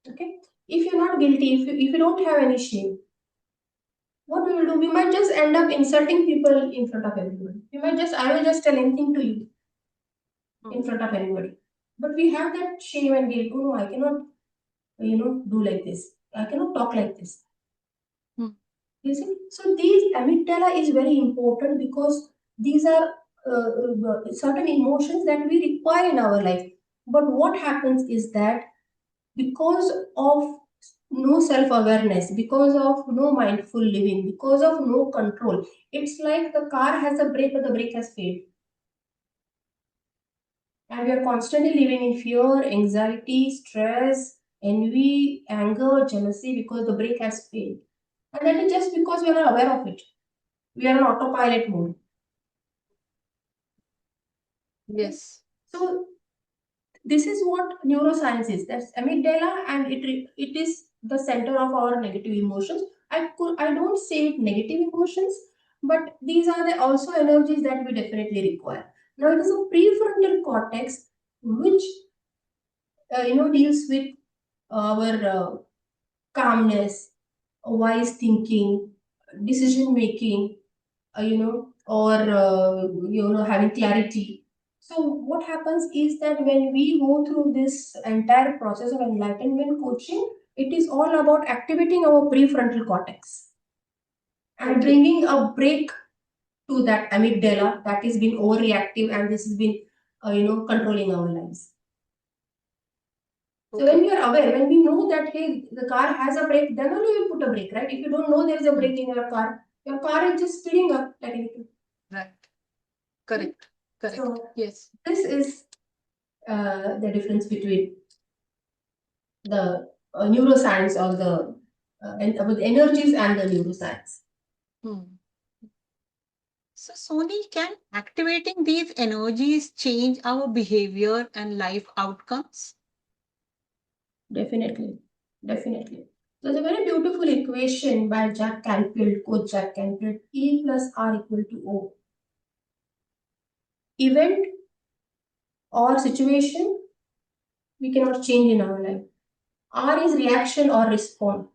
Okay. If you're not guilty, if you don't have any shame, what we will do? We might just end up insulting people in front of everyone. I will just tell anything to you
Hmm.
in front of anybody. But we have that shame and guilt. Oh no, I cannot, do like this. I cannot talk like this.
Hmm.
You see, so these amygdala is very important because these are certain emotions that we require in our life. But what happens is that because of no self awareness, because of no mindful living, because of no control, it's like the car has a brake, but the brake has failed. And we are constantly living in fear, anxiety, stress, envy, anger, jealousy because the brake has failed. And that is just because we are not aware of it. We are on autopilot mode. Okay?
Yes.
So this is what neuroscience is. That's amygdala, and it is the center of our negative emotions. I don't say it negative emotions, but these are the also energies that we definitely require. Now it is a prefrontal cortex which deals with our calmness, wise thinking, decision making, or having clarity. So what happens is that when we go through this entire process of enlightenment coaching, it is all about activating our prefrontal cortex and
Okay.
bringing a break to that amygdala that is being overreactive, and this has been controlling our lives. So when
Okay.
we are aware, when we know that hey, the car has a brake, then only you put a brake, right? If you don't know there is a
Hmm.
brake in your car is just speeding up like anything.
Right.
Right?
Correct. Correct.
So
Yes.
this is the difference between the neuroscience or with energies and the neuroscience.
Hmm. So, Sony, can activating these energies change our behavior and life outcomes?
Definitely, definitely. There's a very beautiful equation by Jack Canfield, Coach Jack Canfield: E plus R equal to O. Event or situation we cannot change in our life. R is reaction or respond.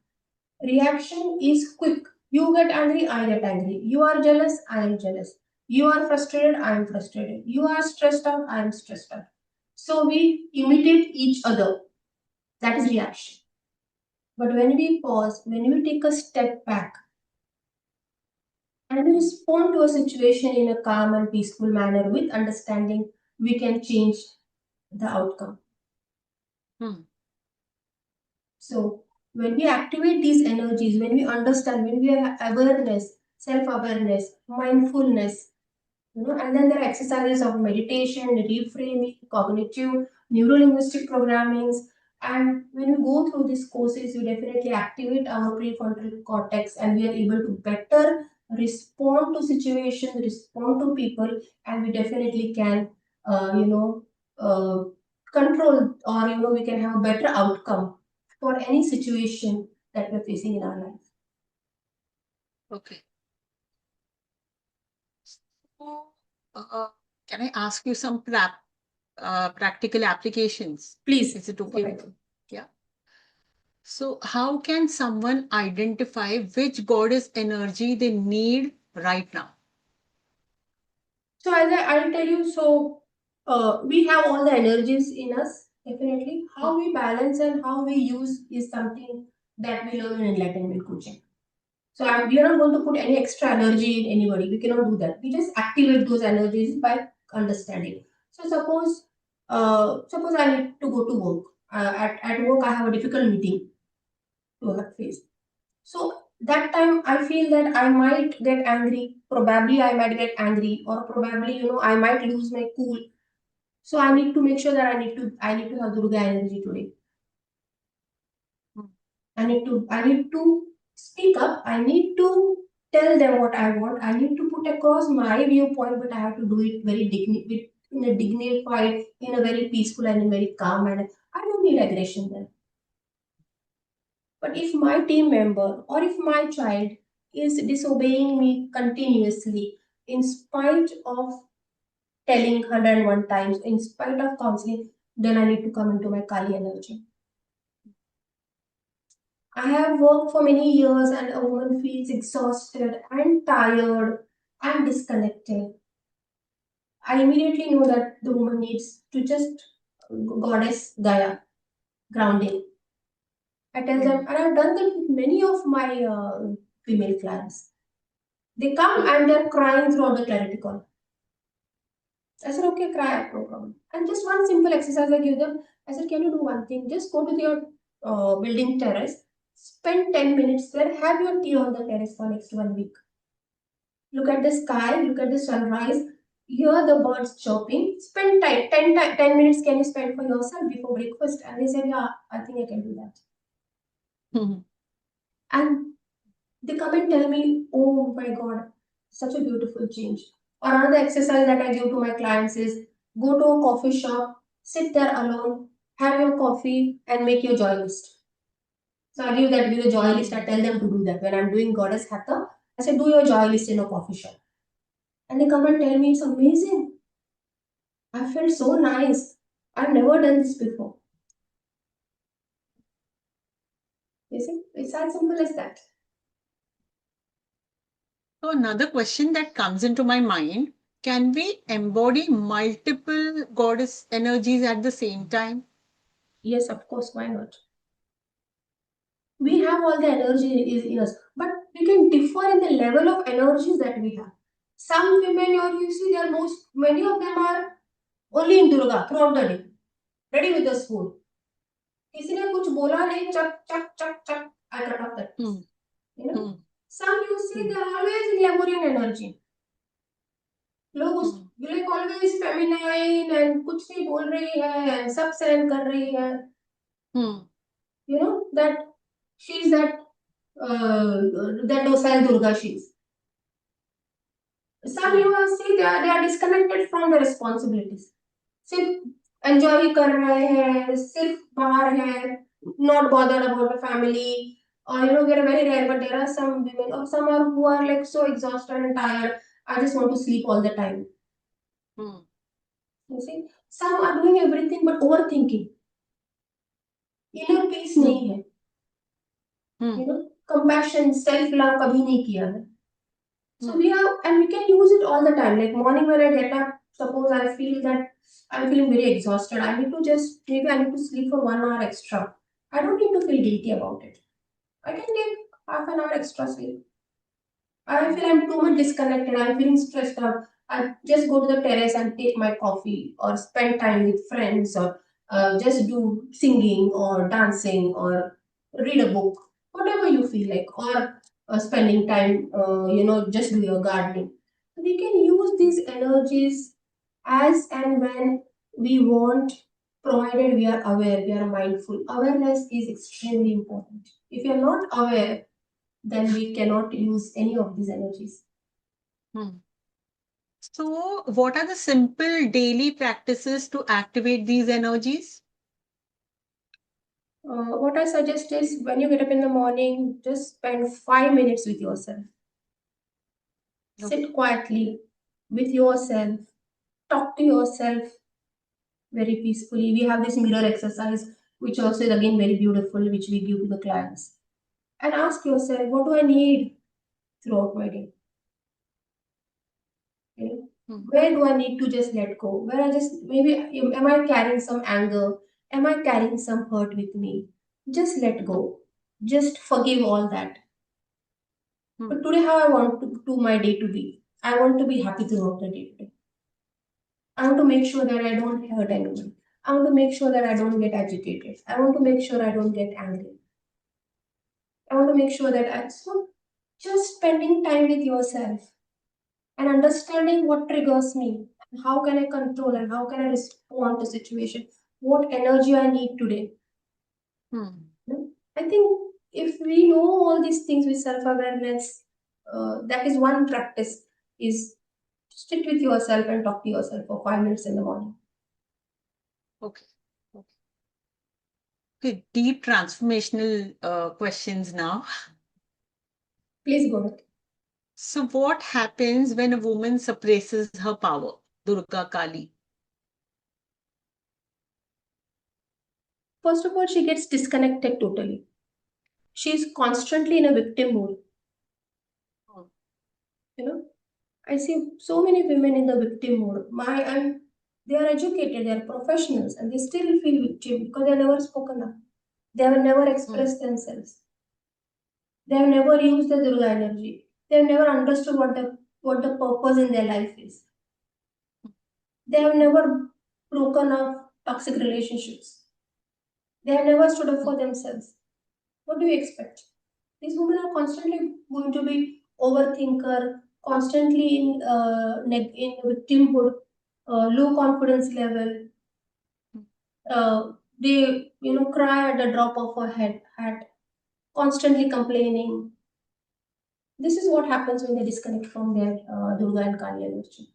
Reaction is quick. You get angry, I get angry. You are jealous, I am jealous. You are frustrated, I am frustrated. You are stressed out, I am stressed out. So we imitate each other. That is reaction. But when we pause, when we take a step back and we respond to a situation in a calm and peaceful manner with understanding, we can change the outcome.
Hmm.
So when we activate these energies, when we understand, when we have awareness, self-awareness, mindfulness, and then there are exercises of meditation, reframing, cognitive, neuro-linguistic programmings. And when we go through these courses, we definitely activate our prefrontal cortex, and we are able to better respond to situations, respond to people, and we definitely can, uh, you know, uh, control, or we can have a better outcome for any situation that we're facing in our life.
Okay. So, uh, can I ask you some practical applications?
Please
Is it
go
okay with
ahead.
you? Yeah. So, how can someone identify which goddess energy they need right now?
So I'll tell you, so we have all the energies in us, definitely.
Hmm.
How we balance and how we use is something that we learn in enlightenment coaching. So we are not going to put any extra energy in anybody. We cannot do that. We just activate those energies by understanding. So suppose I need to go to work. At work, I have a difficult meeting to face. So that time I feel that I might get angry. Probably I might get angry, or probably I might lose my cool. So I need to make sure that I need to have Durga energy today.
Hmm.
I need to speak up. I need to tell them what I want. I need to put across my viewpoint, but I have to do it in a dignified, in a very peaceful and in a very calm manner. I don't need aggression then. But if my team member or if my child is disobeying me continuously, in spite of telling 101 times, in spite of counseling, then I need to come into my Kali energy. I have worked for many years, and a woman feels exhausted and tired and disconnected. I immediately know that the woman needs to just goddess Gaia, grounding. I tell them,
Hmm.
and I've done that with many of my female clients. They come
Hmm.
and they're crying throughout the clarity call. I said, okay, cry, no problem. And just one simple exercise I give them. I said, can you do one thing? Just go to your building terrace, spend 10 minutes there, have your tea on the terrace for next 1 week. Look at the sky, look at the sunrise, hear the birds chirping. Spend time, 10 minutes can you spend for yourself before breakfast? And they said, yeah, I think I can do that.
Hmm.
And they come and tell me, oh my God, such a beautiful change. Or another exercise that I give to my clients is go to a coffee shop, sit there alone, have your coffee, and make your joy list. So I give a joy list. I
Hmm.
tell them to do that. When I'm doing Goddess Hatha, I say, do your joy list in a coffee shop. And they come and tell me it's amazing. I felt so nice. I've never done this before. You see, it's as simple as that.
So another question that comes into my mind, can we embody multiple goddess energies at the same time?
Yes, of course, why not? We have all the energy is in us, but we can differ in the level of energies that we have. Some women, or you see, there most many of them are only in Durga throughout the day, ready with the spoon. किसी ने कुछ बोला नहीं, चक चक चक चक, I cut off that piece.
Hmm.
You know,
Hmm.
some you see
Hmm.
they are always in Lemurian energy. लोग उस
Hmm.
Like always feminine and कुछ नहीं बोल रही है and सब सहन कर रही है.
Hmm.
You know that she's that docile Durga she is. Some
Hmm.
you will see they are disconnected from the responsibilities. सिर्फ एंजॉय ही कर रहे हैं, सिर्फ बाहर है, not bothered about the family. Or you know, they are very rare, but there are some women or some are who are like so exhausted and tired. I just want to sleep all the time.
Hmm.
You see, some are doing everything but overthinking. Inner peace
Hmm.
नहीं है.
Hmm.
You know, compassion, self love कभी नहीं किया है. So
Hmm.
we have, and we can use it all the time. Like morning when I get up, suppose I feel that I'm feeling very exhausted. I need to just maybe I need to sleep for 1 hour extra. I don't need to feel guilty about it. I can take half an hour extra sleep. I
Hmm.
feel I'm too much disconnected. I'm feeling stressed out. I just go to the terrace and take my coffee, or spend time with friends, or just do singing or dancing or read a book, whatever you feel like, or spending time, just do your gardening. We can use these energies as and when we want, provided we are aware, we are mindful. Awareness is extremely important. If you are not aware, then we cannot use any of these energies.
Hmm. So, what are the simple daily practices to activate these energies?
What I suggest is when you get up in the morning, just spend 5 minutes with yourself.
Okay.
Sit quietly with yourself, talk to yourself very peacefully. We have this mirror exercise, which also is again very beautiful, which we give to the clients. And ask yourself, what do I need throughout my day? You know,
Hmm.
where do I need to just let go? Where I just maybe am I carrying some anger? Am I carrying some hurt with me? Just let
Hmm.
go. Just forgive all that.
Hmm.
But today, how I want to do my day to be. I want to be happy throughout the day today. I want to make sure that I don't hurt anyone. I want to make sure that I don't get agitated. I want to make sure I don't get angry. I want to make sure that I so just spending time with yourself and understanding what triggers me, and how can I control and how can I respond to situation, what energy I need today.
Hmm.
You know? I think if we know all these things with self-awareness, that is one practice is sit with yourself and talk to yourself for 5 minutes in the morning.
Okay. Okay. Okay. Deep transformational questions now.
Please go ahead.
So, what happens when a woman suppresses her power? Durga Kali.
First of all, she gets disconnected totally. She is constantly in a victim mode. You know, I see so many women in the victim mode. My, I'm They are educated, they are professionals, and they still feel victim because they have never spoken up. They have never
mm,
expressed themselves. They have never used the Durga energy. They have never understood what the purpose in their life is. They have never broken off toxic relationships. They have never stood up
mm,
for themselves. What do you expect? These women are constantly going to be overthinker, constantly in victimhood, low confidence level. They cry at the drop of a hat, constantly complaining. This is what happens when they disconnect from their Durga and Kali energy.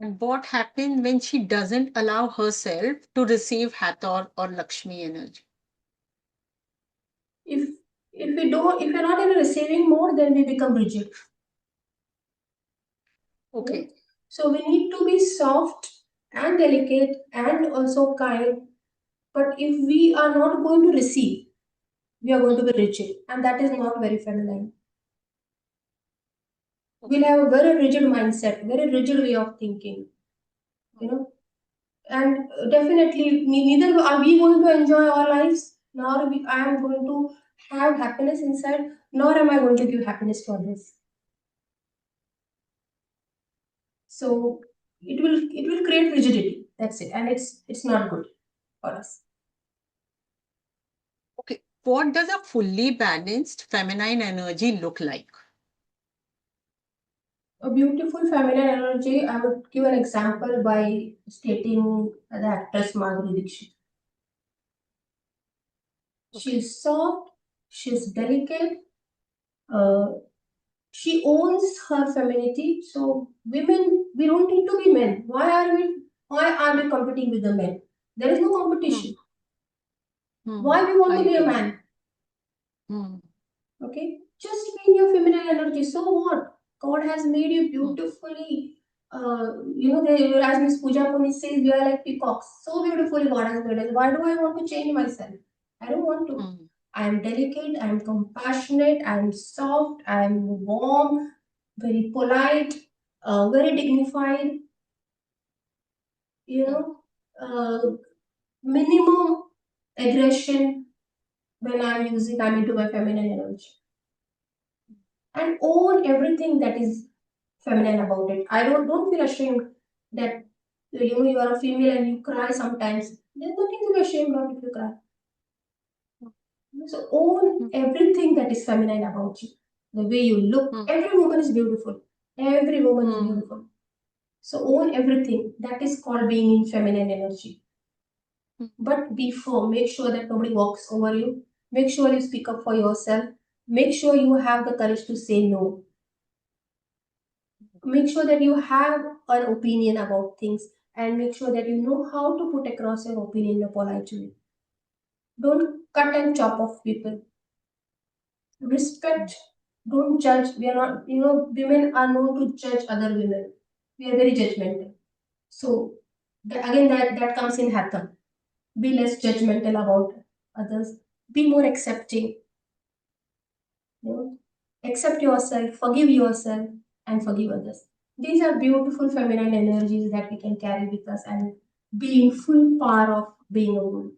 And what happens when she doesn't allow herself to receive Hathor or Lakshmi energy?
If if we're not in a receiving mode, then we become rigid. Hmm?
Okay.
So we need to be soft and delicate and also kind. But if we are not going to receive, we are going to
Mm,
be rigid, and that is not very feminine. We'll
okay.
have a very rigid mindset, very rigid way of thinking, you
Mm,
know. And definitely, neither are we going to enjoy our lives, nor I am going to have happiness inside, nor am I going to give happiness to others. So it will create rigidity. That's it, and it's not good for us.
okay. What does a fully balanced feminine energy look like?
A beautiful feminine energy. I would give an example by stating the actress Madhuri Dixit.
Okay.
She's soft. She's delicate. Uh, she owns her femininity. So women, we don't need to be men. Why are we competing with the men? There is no
Hmm,
competition.
hmm,
Why we want
I
to be a
agree.
man?
Hmm,
Okay, just be in your feminine energy. So what? God has made you
hmm,
beautifully. As Miss Puja Puni says, we are like peacocks. So beautifully God has made us. Why do I want to change myself? I don't want to.
hmm,
I am delicate, I am compassionate, I am soft, I am warm, very polite, very dignified, you
hmm,
know, uh, minimum aggression when I'm into my feminine energy. And own everything that is feminine about it. I don't feel ashamed that you are a female and you cry sometimes. There's nothing to be ashamed of if you cry. So own
hmm,
everything that is feminine about you. The way you look.
hmm,
Every woman is beautiful. Every woman is
hmm,
beautiful. So own everything. That is called being in feminine energy.
hmm.
But be firm. Make sure that nobody walks over you. Make sure you speak up for yourself. Make sure you have the courage to say no. Make sure that you have an opinion about things, and make sure that you know how to put across your opinion in a polite way. Don't cut and chop off people. Respect. Don't judge. We are not, women are known to judge other women. We are very judgmental. So again, that comes in hatha. Be less judgmental about others. Be more accepting. You know, accept yourself, forgive yourself, and forgive others. These are beautiful feminine energies that we can carry with us and be in full power of being a woman.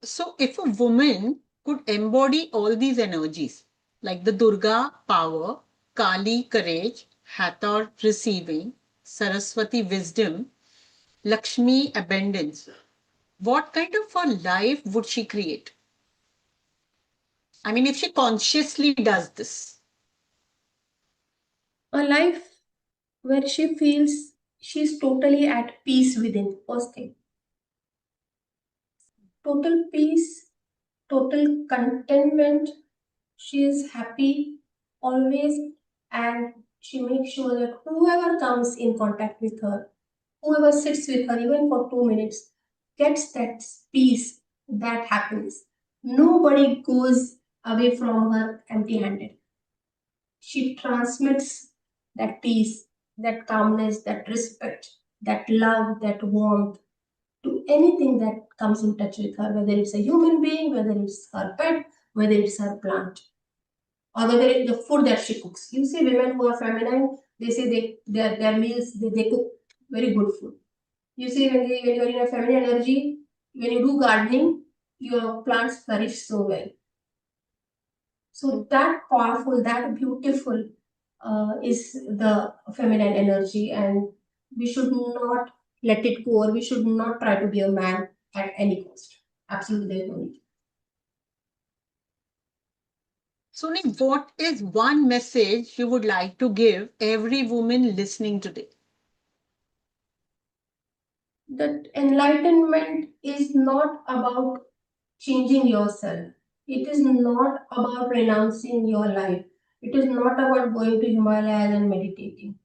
So if a woman could embody all these energies, like the Durga power, Kali courage, Hathor receiving, Saraswati wisdom, Lakshmi abundance, what kind of a life would she create? I mean, if she consciously does this.
A life where she feels she's totally at peace within, first thing. Total peace, total contentment. She is happy always, and she makes sure that whoever comes in contact with her, whoever sits with her even for 2 minutes, gets that peace, that happiness. Nobody goes away from her empty handed. She transmits that peace, that calmness, that respect, that love, that warmth to anything that comes in touch with her, whether it's a human being, whether it's her pet, whether it's her plant. or whether it's the food that she cooks. You see women who are feminine, they say their meals, they cook very good food. You see when you're in a feminine energy, when you do gardening, your plants flourish so well. So that powerful, that beautiful is the feminine energy, and we should not let it go, or we should not try to be a man at any cost. Absolutely, there's no need.
Soni, what is one message you would like to give every woman listening today?
That enlightenment is not about changing yourself. It is not about renouncing your life. It is not about going to Himalayas and meditating.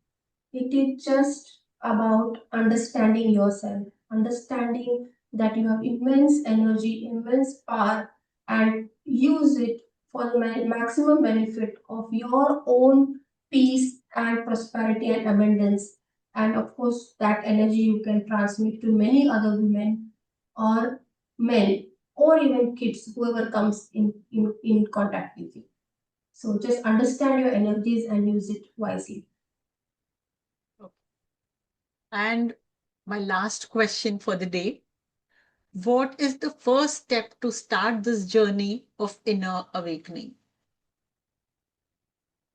It is just about understanding yourself, understanding that you have immense energy, immense power, and use it for the maximum benefit of your own peace and prosperity and abundance. And of course, that energy you can transmit to many other women or men or even kids, whoever comes in contact with you. So just understand your energies and use it wisely.
And my last question for the day: what is the first step to start this journey of inner awakening?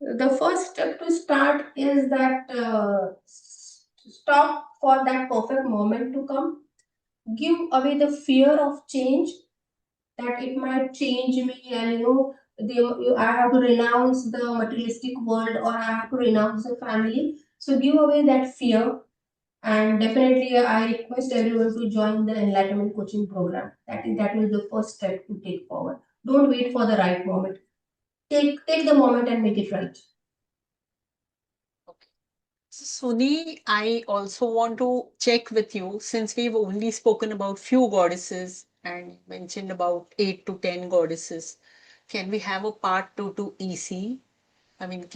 The first step to start is that stop for that perfect moment to come. Give away the fear of change, that it might change me, and I have to renounce the materialistic world, or I have to renounce the family. So give away that fear, and definitely I request everyone to join the enlightenment coaching program. That is the first step to take forward. Don't wait for the right moment. Take the moment and make it right.
Okay. So, Soni, I also want to check with you, since we've only spoken about few goddesses and mentioned about 8 to 10 goddesses. Can we have a part two to EC? I mean,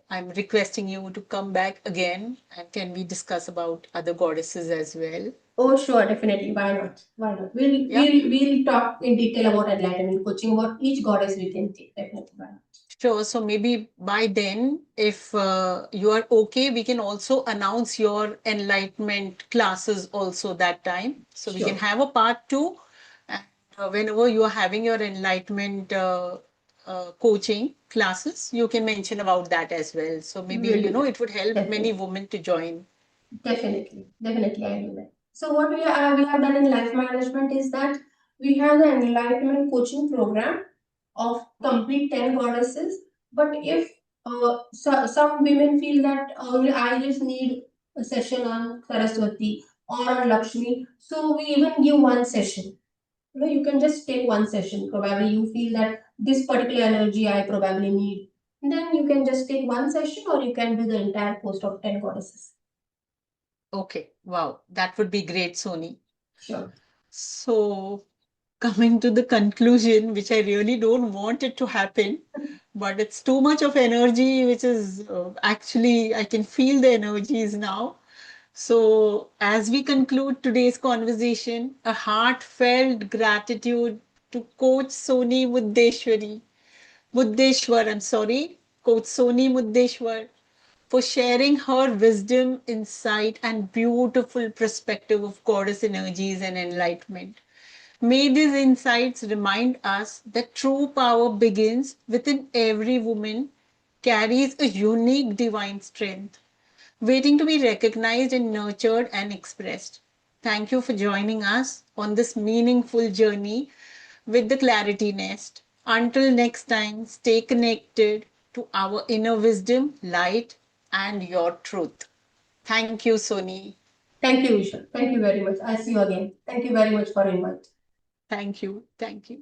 I'm requesting you to come back again, and can we discuss about other goddesses as well?
Oh, sure, definitely. Why not? Why not?
Yeah.
We'll talk in detail about enlightenment coaching, about each goddess we can take. Definitely, why not?
Sure. So maybe by then, if you are okay, we can also announce your enlightenment classes also that time. So we can
Sure.
have a part two. And whenever you are having your enlightenment coaching classes, you can mention about that as well. So maybe,
We'll do that.
it would help many
Definitely.
women to join.
Definitely, I do that. So what we have done in life management is that we have the enlightenment coaching program of complete 10 goddesses. But if some women feel that I just need a session on Saraswati or on Lakshmi, so we even give one session. You can just take one session. Probably you feel that this particular energy I probably need. Then you can just take one session, or you can do the entire post of 10 goddesses.
Okay. Wow. That would be great, Soni.
Sure.
So, coming to the conclusion, which I really don't want it to happen, but it's too much of energy, which is actually, I can feel the energies now. So, as we conclude today's conversation, a heartfelt gratitude to Coach Soni Muddeshwar, I'm sorry, Coach Soni Muddeshwar, for sharing her wisdom, insight, and beautiful perspective of goddess energies and enlightenment. May these insights remind us that true power begins within every woman, carries a unique divine strength, waiting to be recognized and nurtured and expressed. Thank you for joining us on this meaningful journey with the Clarity Nest. Until next time, stay connected to our inner wisdom, light, and your truth. Thank you, Soni.
Thank you, Vishal. Thank you very much. I'll see you again. Thank you very much for invite.
Thank you. Thank you.